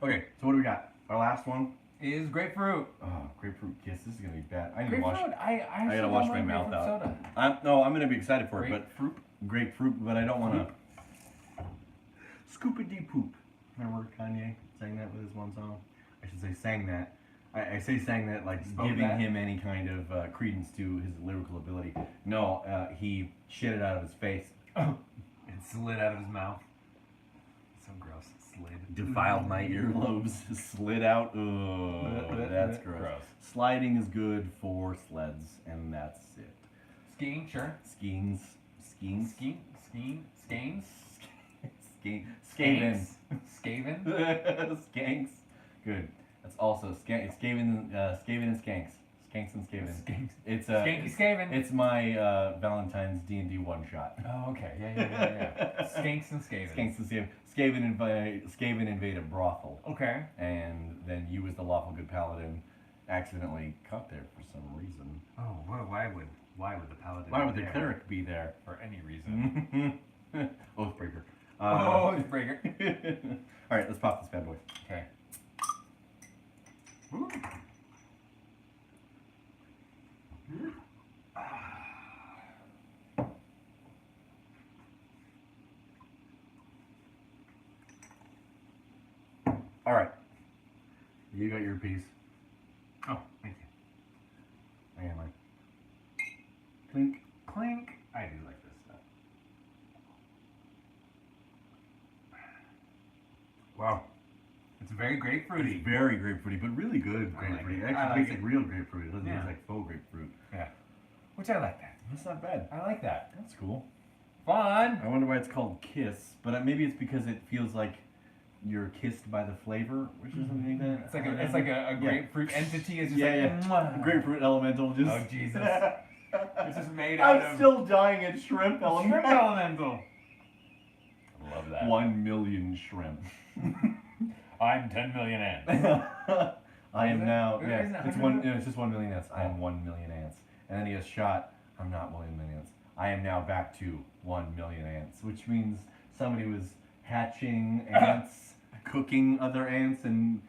Okay, so what do we got? Our last one. Is grapefruit. Oh, grapefruit kiss. This is gonna be bad. I need to wash. Grapefruit. I gotta actually wash don't my like mouth out. grapefruit soda. I'm gonna be excited for it, Grapefruit. but grapefruit, but I don't want to. Scoop-a-dee poop. Remember Kanye sang that with his one song? I should say sang that. I say sang that like Spoke giving that? him any kind of credence to his lyrical ability. No, he shit it out of his face. It slid out of his mouth. So gross. Slid. Defiled my earlobes, slid out. Ugh, that's gross. Gross. Sliding is good for sleds, and that's it. Skiing, sure. Skiing. Skiing, skeins, Skaven. Skaven. Skanks. Good. That's also Skaven and Skanks. Skanks and Skaven. Skanks. It's Skanky Skaven. It's my Valentine's D&D one shot. Oh, okay. Yeah. Skanks and Skaven. Skanks and Skaven. Skaven invade a brothel, Okay. and then you, as the lawful good paladin, accidentally caught there for some reason. Oh, well, why would the paladin? Why would be the there? cleric be there? For any reason. Oathbreaker. Oh, breaker. All right, let's pop this bad boy. Okay. Ooh. All right, you got your piece. Oh, thank you. I got mine. Clink. Clink. I do like this stuff. Wow. It's very grapefruity. It's very grapefruity, but really good I like grapefruit. it. It I actually like tastes it. like real grapefruit. It doesn't Yeah. taste like faux grapefruit. Yeah. Which I like that. That's not bad. I like that. That's cool. Fun. I wonder why it's called kiss, but maybe it's because it feels like you're kissed by the flavor, which is something like that. It's like a Yeah. grapefruit entity. It's just Yeah, like, yeah. "Mwah." Grapefruit elemental just. Oh, Jesus. It's just made out I'm of still dying at shrimp elemental. shrimp elemental. I love that. 1 million shrimp. I'm 10 million ants. I am Is it? now. Isn't Yeah, it it's 100 one. million? It's just 1 million ants. I am 1 million ants, and then he has shot. I'm not 1 million ants. I am now back to 1 million ants, which means somebody was hatching ants, cooking other ants, and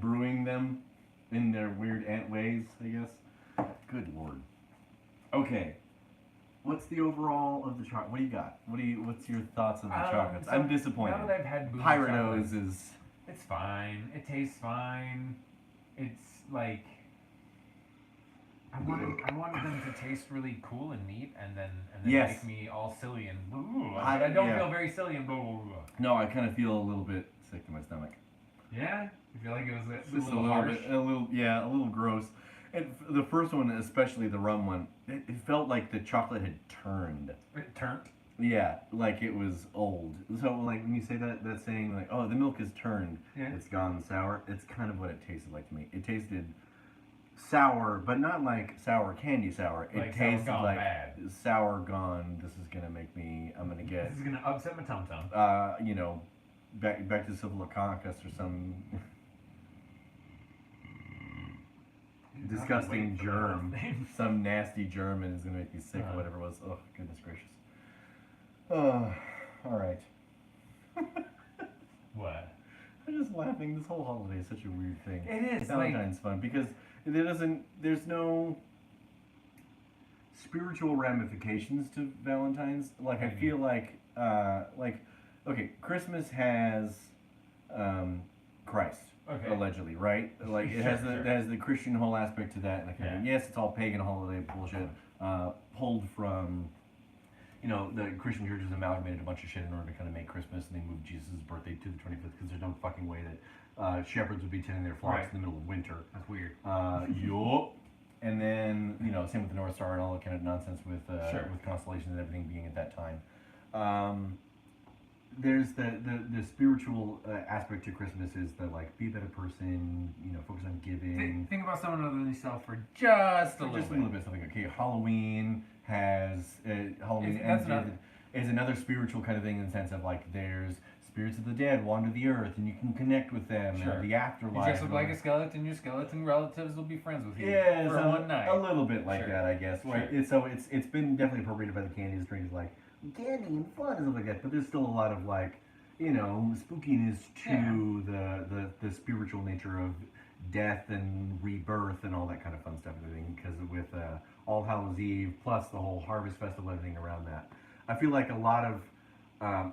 brewing them in their weird ant ways, I guess. Good lord. Okay. What's the overall of the chocolate? What do you got? What's your thoughts on the chocolates? So I'm disappointed. Now that I've had boozy Pirate chocolates, Nose is. it's fine. It tastes fine. It's like, I wanted them to taste really cool and neat, and then Yes. make me all silly and but I- I don't yeah. feel very silly and blah blah blah. No, I kind of feel a little bit sick to my stomach. Yeah, you feel like it was Just a little harsh. a little gross. And the first one, especially the rum one, it felt like the chocolate had turned. It turned. Yeah, like it was old. So like when you say that saying like, oh, the milk is turned, Yeah. it's gone sour. It's kind of what it tasted like to me. It tasted sour, but not like sour candy sour. It Like sour tasted gone like bad. sour gone. This is gonna make me. I'm gonna get. This is gonna upset my tum tum. You know, back to Syphilococcus or some disgusting germ, some nasty germ, and it's gonna make me sick or whatever it was. Oh, goodness gracious. Oh, all right. What? I'm just laughing. This whole holiday is such a weird thing. It is, Valentine's fun because there's no spiritual ramifications to Valentine's. Like I feel like okay, Christmas has Christ. Okay. Allegedly, right? Like it Sure, has the sure. it has the Christian whole aspect to that, and like Yeah. yes, it's all pagan holiday bullshit, pulled from, you know, the Christian churches amalgamated a bunch of shit in order to kind of make Christmas, and they moved Jesus' birthday to the 25th because there's no fucking way that shepherds would be tending their flocks Right. in the middle of winter. That's weird. Yup. And then, you know, same with the North Star and all that kind of nonsense with Sure. with constellations and everything being at that time. There's the spiritual aspect to Christmas is the like be a better person, you know, focus on giving. Think about someone other than yourself for just a little Just a bit. little bit something. Okay, Halloween has Halloween That's is, another- is another spiritual kind of thing in the sense of like there's spirits of the dead wander the earth and you can connect with them Sure. and the You afterlife. dress up and like all a skeleton, your skeleton relatives will be friends with you yeah, for so one night. a little bit like Sure. that, I guess. Right? Sure. So it's been definitely appropriated by the candy industry. Is like candy and fun and stuff like that. But there's still a lot of like, you know, spookiness to the spiritual nature of death and rebirth and all that kind of fun stuff and everything. Because with All Hallows Eve plus the whole Harvest Festival and everything around that, I feel like a lot of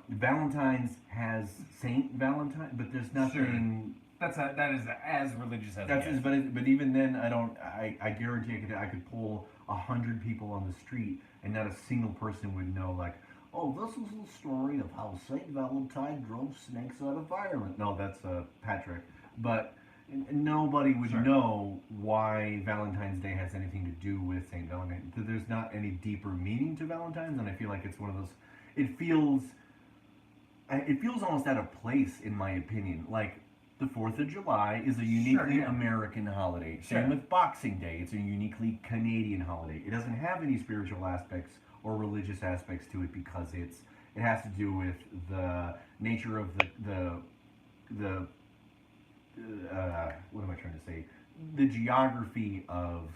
Valentine's has Saint Valentine, but there's nothing. That is as religious as That's it gets. but even then I guarantee I could pull 100 people on the street and not a single person would know like, oh, this is the story of how Saint Valentine drove snakes out of Ireland. No, that's Patrick, but nobody would Sure. know why Valentine's Day has anything to do with Saint Valentine. There's not any deeper meaning to Valentine's, and I feel like it's one of those. It feels almost out of place in my opinion. Like the 4th of July is a uniquely yeah. American holiday. Sure. Same with Boxing Day. It's a uniquely Canadian holiday. It doesn't have any spiritual aspects or religious aspects to it because it has to do with the nature of the what am I trying to say? The geography of,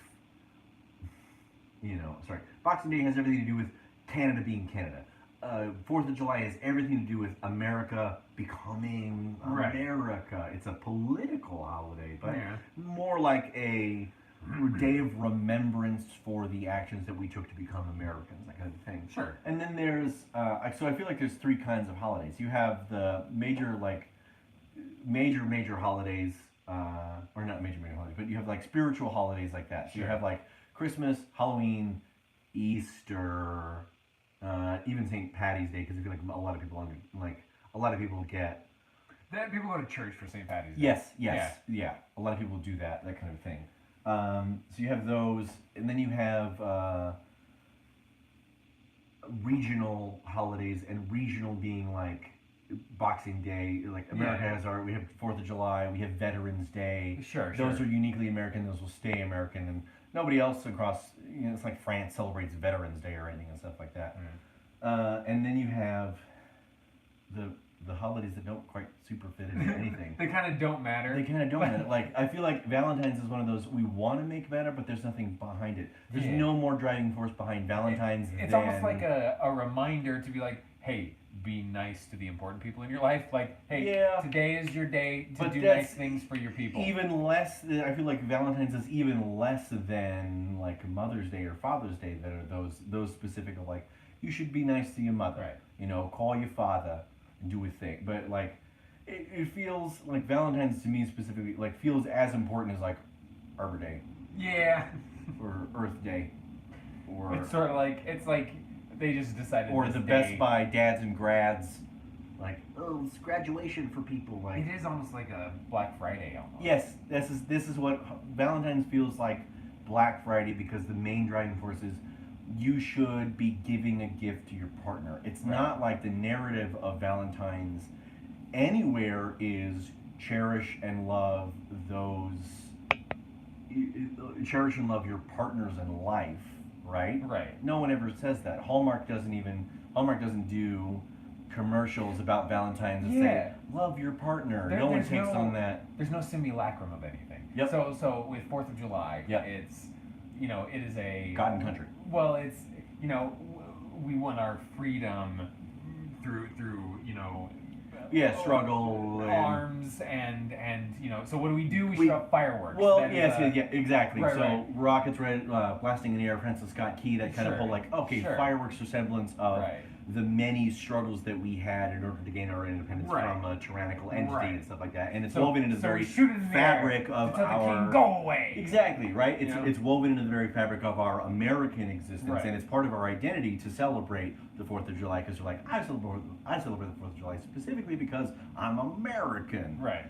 you know, sorry. Boxing Day has everything to do with Canada being Canada. 4th of July has everything to do with America becoming Right. America. It's a political holiday, but Yeah. more like a day of remembrance for the actions that we took to become Americans, that kind of thing. Sure. And then there's, so I feel like there's 3 kinds of holidays. You have the major holidays, or not major holidays, but you have like spiritual holidays like that. So you Sure. have like Christmas, Halloween, Easter, even St. Patty's Day, because I feel like a lot of people get. That people go to church for St. Patty's Day. Yes, yeah. A lot of people do that kind of thing. So you have those, and then you have regional holidays, and regional being like Boxing Day, like America Yeah. has we have 4th of July, we have Veterans Day. Sure, Those sure. are uniquely American, those will stay American, and nobody else across, you know, it's like France celebrates Veterans Day or anything and stuff like that. And then you have the holidays that don't quite super fit into anything. They kind of don't matter. They kind of don't matter. Like, I feel like Valentine's is one of those we want to make better, but there's nothing behind it. There's Yeah. no more driving force behind Valentine's It's than... almost like a reminder to be like, hey, be nice to the important people in your life. Like, hey, Yeah. today is your day to But do that's nice things for your people. Even less, I feel like Valentine's is even less than like Mother's Day or Father's Day that are those specific of like, you should be nice to your mother. Right. You know, call your father and do a thing. But like, it feels like Valentine's to me specifically like feels as important as like Arbor Day. Yeah. or Earth Day, or It's sort of like they just decided. or this the day- Best Buy dads and grads, like, oh, it's graduation for people. Like, It is almost like a Black Friday almost. yes, this is what Valentine's feels like. Black Friday, because the main driving force is you should be giving a gift to your partner. It's Right. not like the narrative of Valentine's anywhere is cherish and love cherish and love your partners in life, right? Right. No one ever says that. Hallmark doesn't do commercials about Valentine's and Yeah. say love your partner. No one There's takes no- on that. There's no simulacrum of anything. Yep. So with 4th of July, Yep. it's it is a God and country. Well, it's we won our freedom through Yeah, struggle and- arms and so what do? We We- shoot off fireworks. Well, That is, yes, yeah, exactly. right, so right. rockets blasting in the air, Francis Scott Key, that kind of Sure, whole like, okay, sure. fireworks resemblance of Right. the many struggles that we had in order to gain our independence Right. from a tyrannical entity Right. and stuff like that. And it's So- woven into the so we very shoot it in the fabric air of to tell the our king, go away. Exactly, right? It's You know? it's woven into the very fabric of our American existence, Right. and it's part of our identity to celebrate the 4th of July, because you're like, I celebrate the 4th of July specifically because I'm American. Right.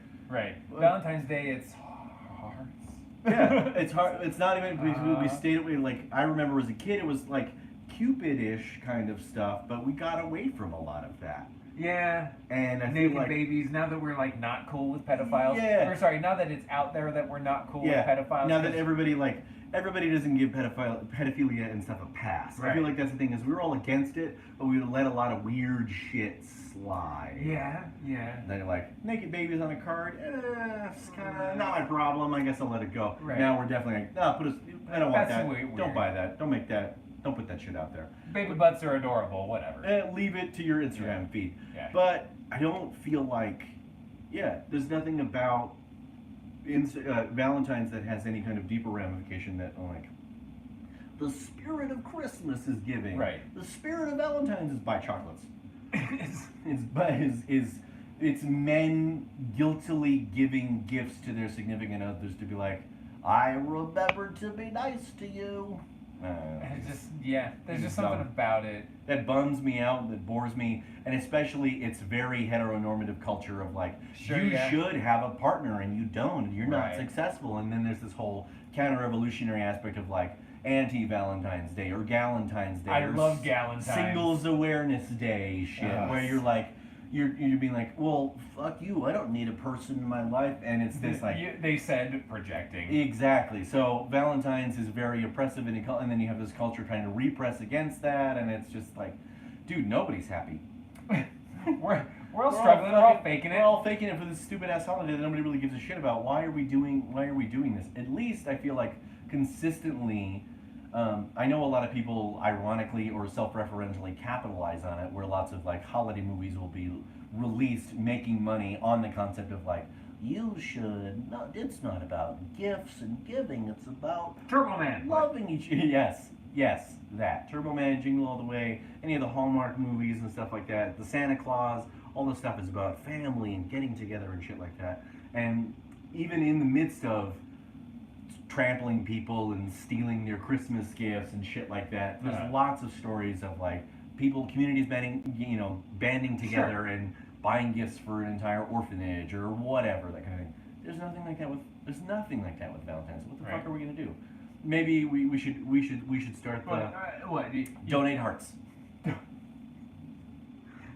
Well- Valentine's Day, it's hearts. Yeah, it's hard. It's not even. We Uh, stayed away. Like, I remember as a kid, it was like Cupid-ish kind of stuff, but we got away from a lot of that. Yeah. And I feel Naked like babies. Now that we're like not cool with pedophiles. Yeah. Or sorry, now that it's out there that we're not cool yeah, with pedophiles. now that 'cause- everybody doesn't give pedophilia and stuff a pass. I feel Right. like that's the thing is we were all against it, but we would let a lot of weird shit slide. Yeah. And then you're like, naked babies on a card, it's kind of not my problem. I guess I'll let it go. Right. Now we're definitely like, no, I don't want That's that. weird. Don't buy that. Don't make that. Don't put that shit out there. baby butts are adorable, whatever. Leave it to your Instagram feed. Yeah. But I don't feel like, there's nothing about Valentine's that has any kind of deeper ramification that, like, the spirit of Christmas is giving. Right. The spirit of Valentine's is buy chocolates. It's men guiltily giving gifts to their significant others to be like, I remember to be nice to you. And it's there's just Dumb. something about it. That bums me out, that bores me, and especially it's very heteronormative culture of like, Sure, you yeah. should have a partner and you don't, and you're not Right. successful. And then there's this whole counter-revolutionary aspect of like anti-Valentine's Day or Galentine's Day I or love Galentine's. Singles Awareness Day shit, Ugh. where you're like, you're being like, well, fuck you, I don't need a person in my life, and it's this like. They said projecting. Exactly. So Valentine's is very oppressive, and then you have this culture trying to repress against that, and it's just like, dude, nobody's happy. we're all struggling. We're all faking We're it. all faking it for this stupid ass holiday that nobody really gives a shit about. Why are we doing this? At least I feel like consistently. I know a lot of people ironically or self-referentially capitalize on it, where lots of like holiday movies will be released making money on the concept of like, you should not, it's not about gifts and giving, it's about Turbo Man. loving each yes, that Turbo Man, Jingle All the Way, any of the Hallmark movies and stuff like that, the Santa Claus, all this stuff is about family and getting together and shit like that. And even in the midst of trampling people and stealing their Christmas gifts and shit like that, there's lots of stories of like communities banding together and buying gifts for an entire orphanage or whatever, that kind of thing. There's nothing like that with Valentine's. What the fuck are we gonna do? Maybe we should start the What? donate hearts.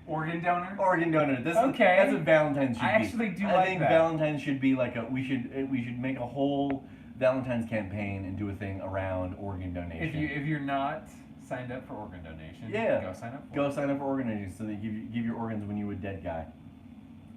Organ donor? Organ donor. Okay. That's what Valentine's should I be. actually do I like think that. Valentine's should be like we should make a whole Valentine's campaign and do a thing around organ donation. If you're not signed up for organ donation, Yeah. go sign up for Go it. sign up for organ donation so they give your organs when you were a dead guy.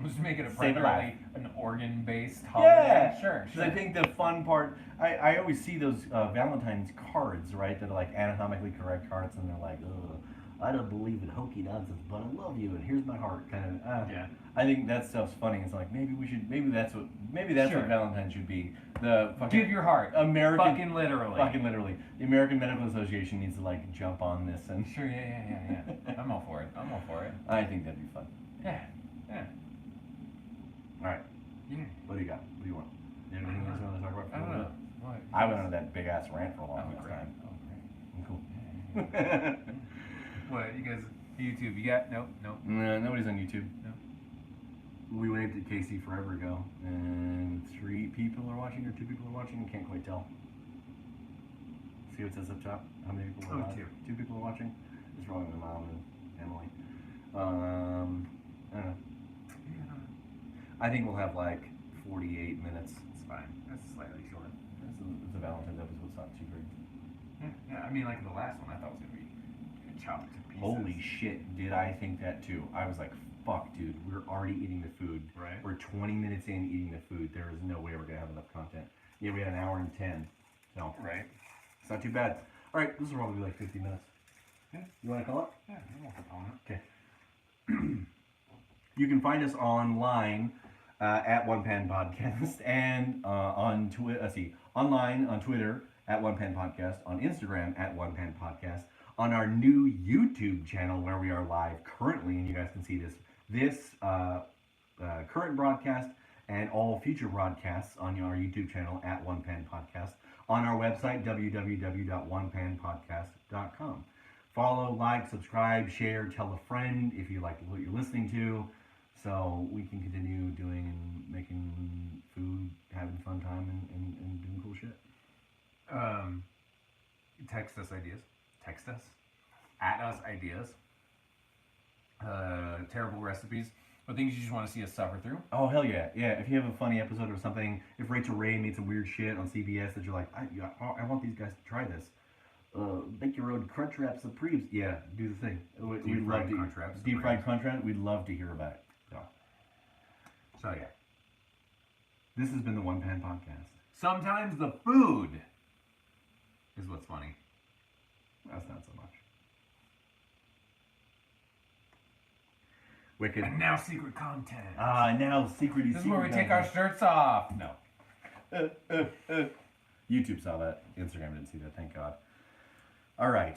Just make it a Save a primarily an organ-based holiday. Yeah, Sure. Because I think the fun part, I always see those Valentine's cards, right? That are like anatomically correct hearts, and they're like, ugh, I don't believe in hokey nonsense, but I love you, and here's my heart, kind of. Yeah. I think that stuff's funny. It's like maybe that's Sure. what Valentine's should be. The fucking Give your heart. American, Fucking literally. fucking literally, the American Medical Association needs to like jump on this, and Sure. Yeah. I'm all for it. I think that'd be fun. Yeah. All right, Yeah. what do you got? What do you want? You have anything else you want to talk about? I don't know. What? I went on that big ass rant for a Oh, long great. time. Oh, great. Cool. What, you guys, YouTube, you got, nope. No, nobody's on YouTube. No. We waved at Casey forever ago, and 3 people are watching, or 2 people are watching. Can't quite tell. See what it says up top? How many people are Oh, watching? 2. 2 people are watching. It's probably my mom and Emily. I don't know. I think we'll have like 48 minutes. It's fine. That's slightly short. It's a Valentine's episode. It's not too great. Yeah, I mean, like the last one, I thought was gonna be chopped to pieces. Holy shit, did I think that too? I was like, fuck, dude, we're already eating the food. Right. We're 20 minutes in eating the food. There is no way we're gonna have enough content. Yeah, we had an hour and 10. So Right. it's not too bad. All right, this will probably be like 50 minutes. Yeah. You want to call it? Yeah, I won't hop on it. Okay. You can find us online at One Pan Podcast and on Twitter. Let's see, online on Twitter at One Pan Podcast, on Instagram at One Pan Podcast, on our new YouTube channel where we are live currently, and you guys can see this current broadcast and all future broadcasts on our YouTube channel at One Pan Podcast, on our website www.onepanpodcast.com. Follow, like, subscribe, share, tell a friend if you like what you're listening to, so we can continue doing and making food, having fun time, and doing cool shit. Text us ideas. Text us. At us ideas. Terrible recipes. Or things you just want to see us suffer through. Oh, hell yeah. Yeah, if you have a funny episode or something, if Rachel Ray made some weird shit on CBS that you're like, I want these guys to try this. Make your own Crunchwrap Supremes. Yeah, do the thing. We'd love to. Crunchwrap Deep fried Crunchwrap. We'd love to hear about it. So yeah. This has been the One Pan Podcast. Sometimes the food is what's funny. That's not so much. Wicked. And now secret content. Now secret. This is where we take our shirts off. No. YouTube saw that. Instagram didn't see that. Thank God. All right.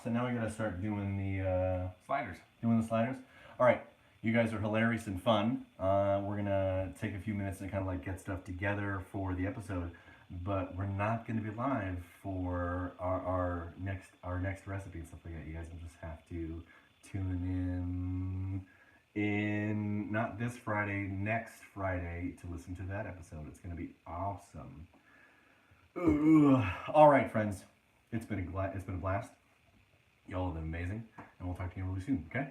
So now we gotta start doing the Sliders. sliders. All right. You guys are hilarious and fun. We're gonna take a few minutes and kind of like get stuff together for the episode, but we're not gonna be live for our next recipe and stuff like that. You guys will just have to tune in not this Friday, next Friday to listen to that episode. It's gonna be awesome. All right, friends. It's been a blast. Y'all have been amazing, and we'll talk to you really soon. Okay.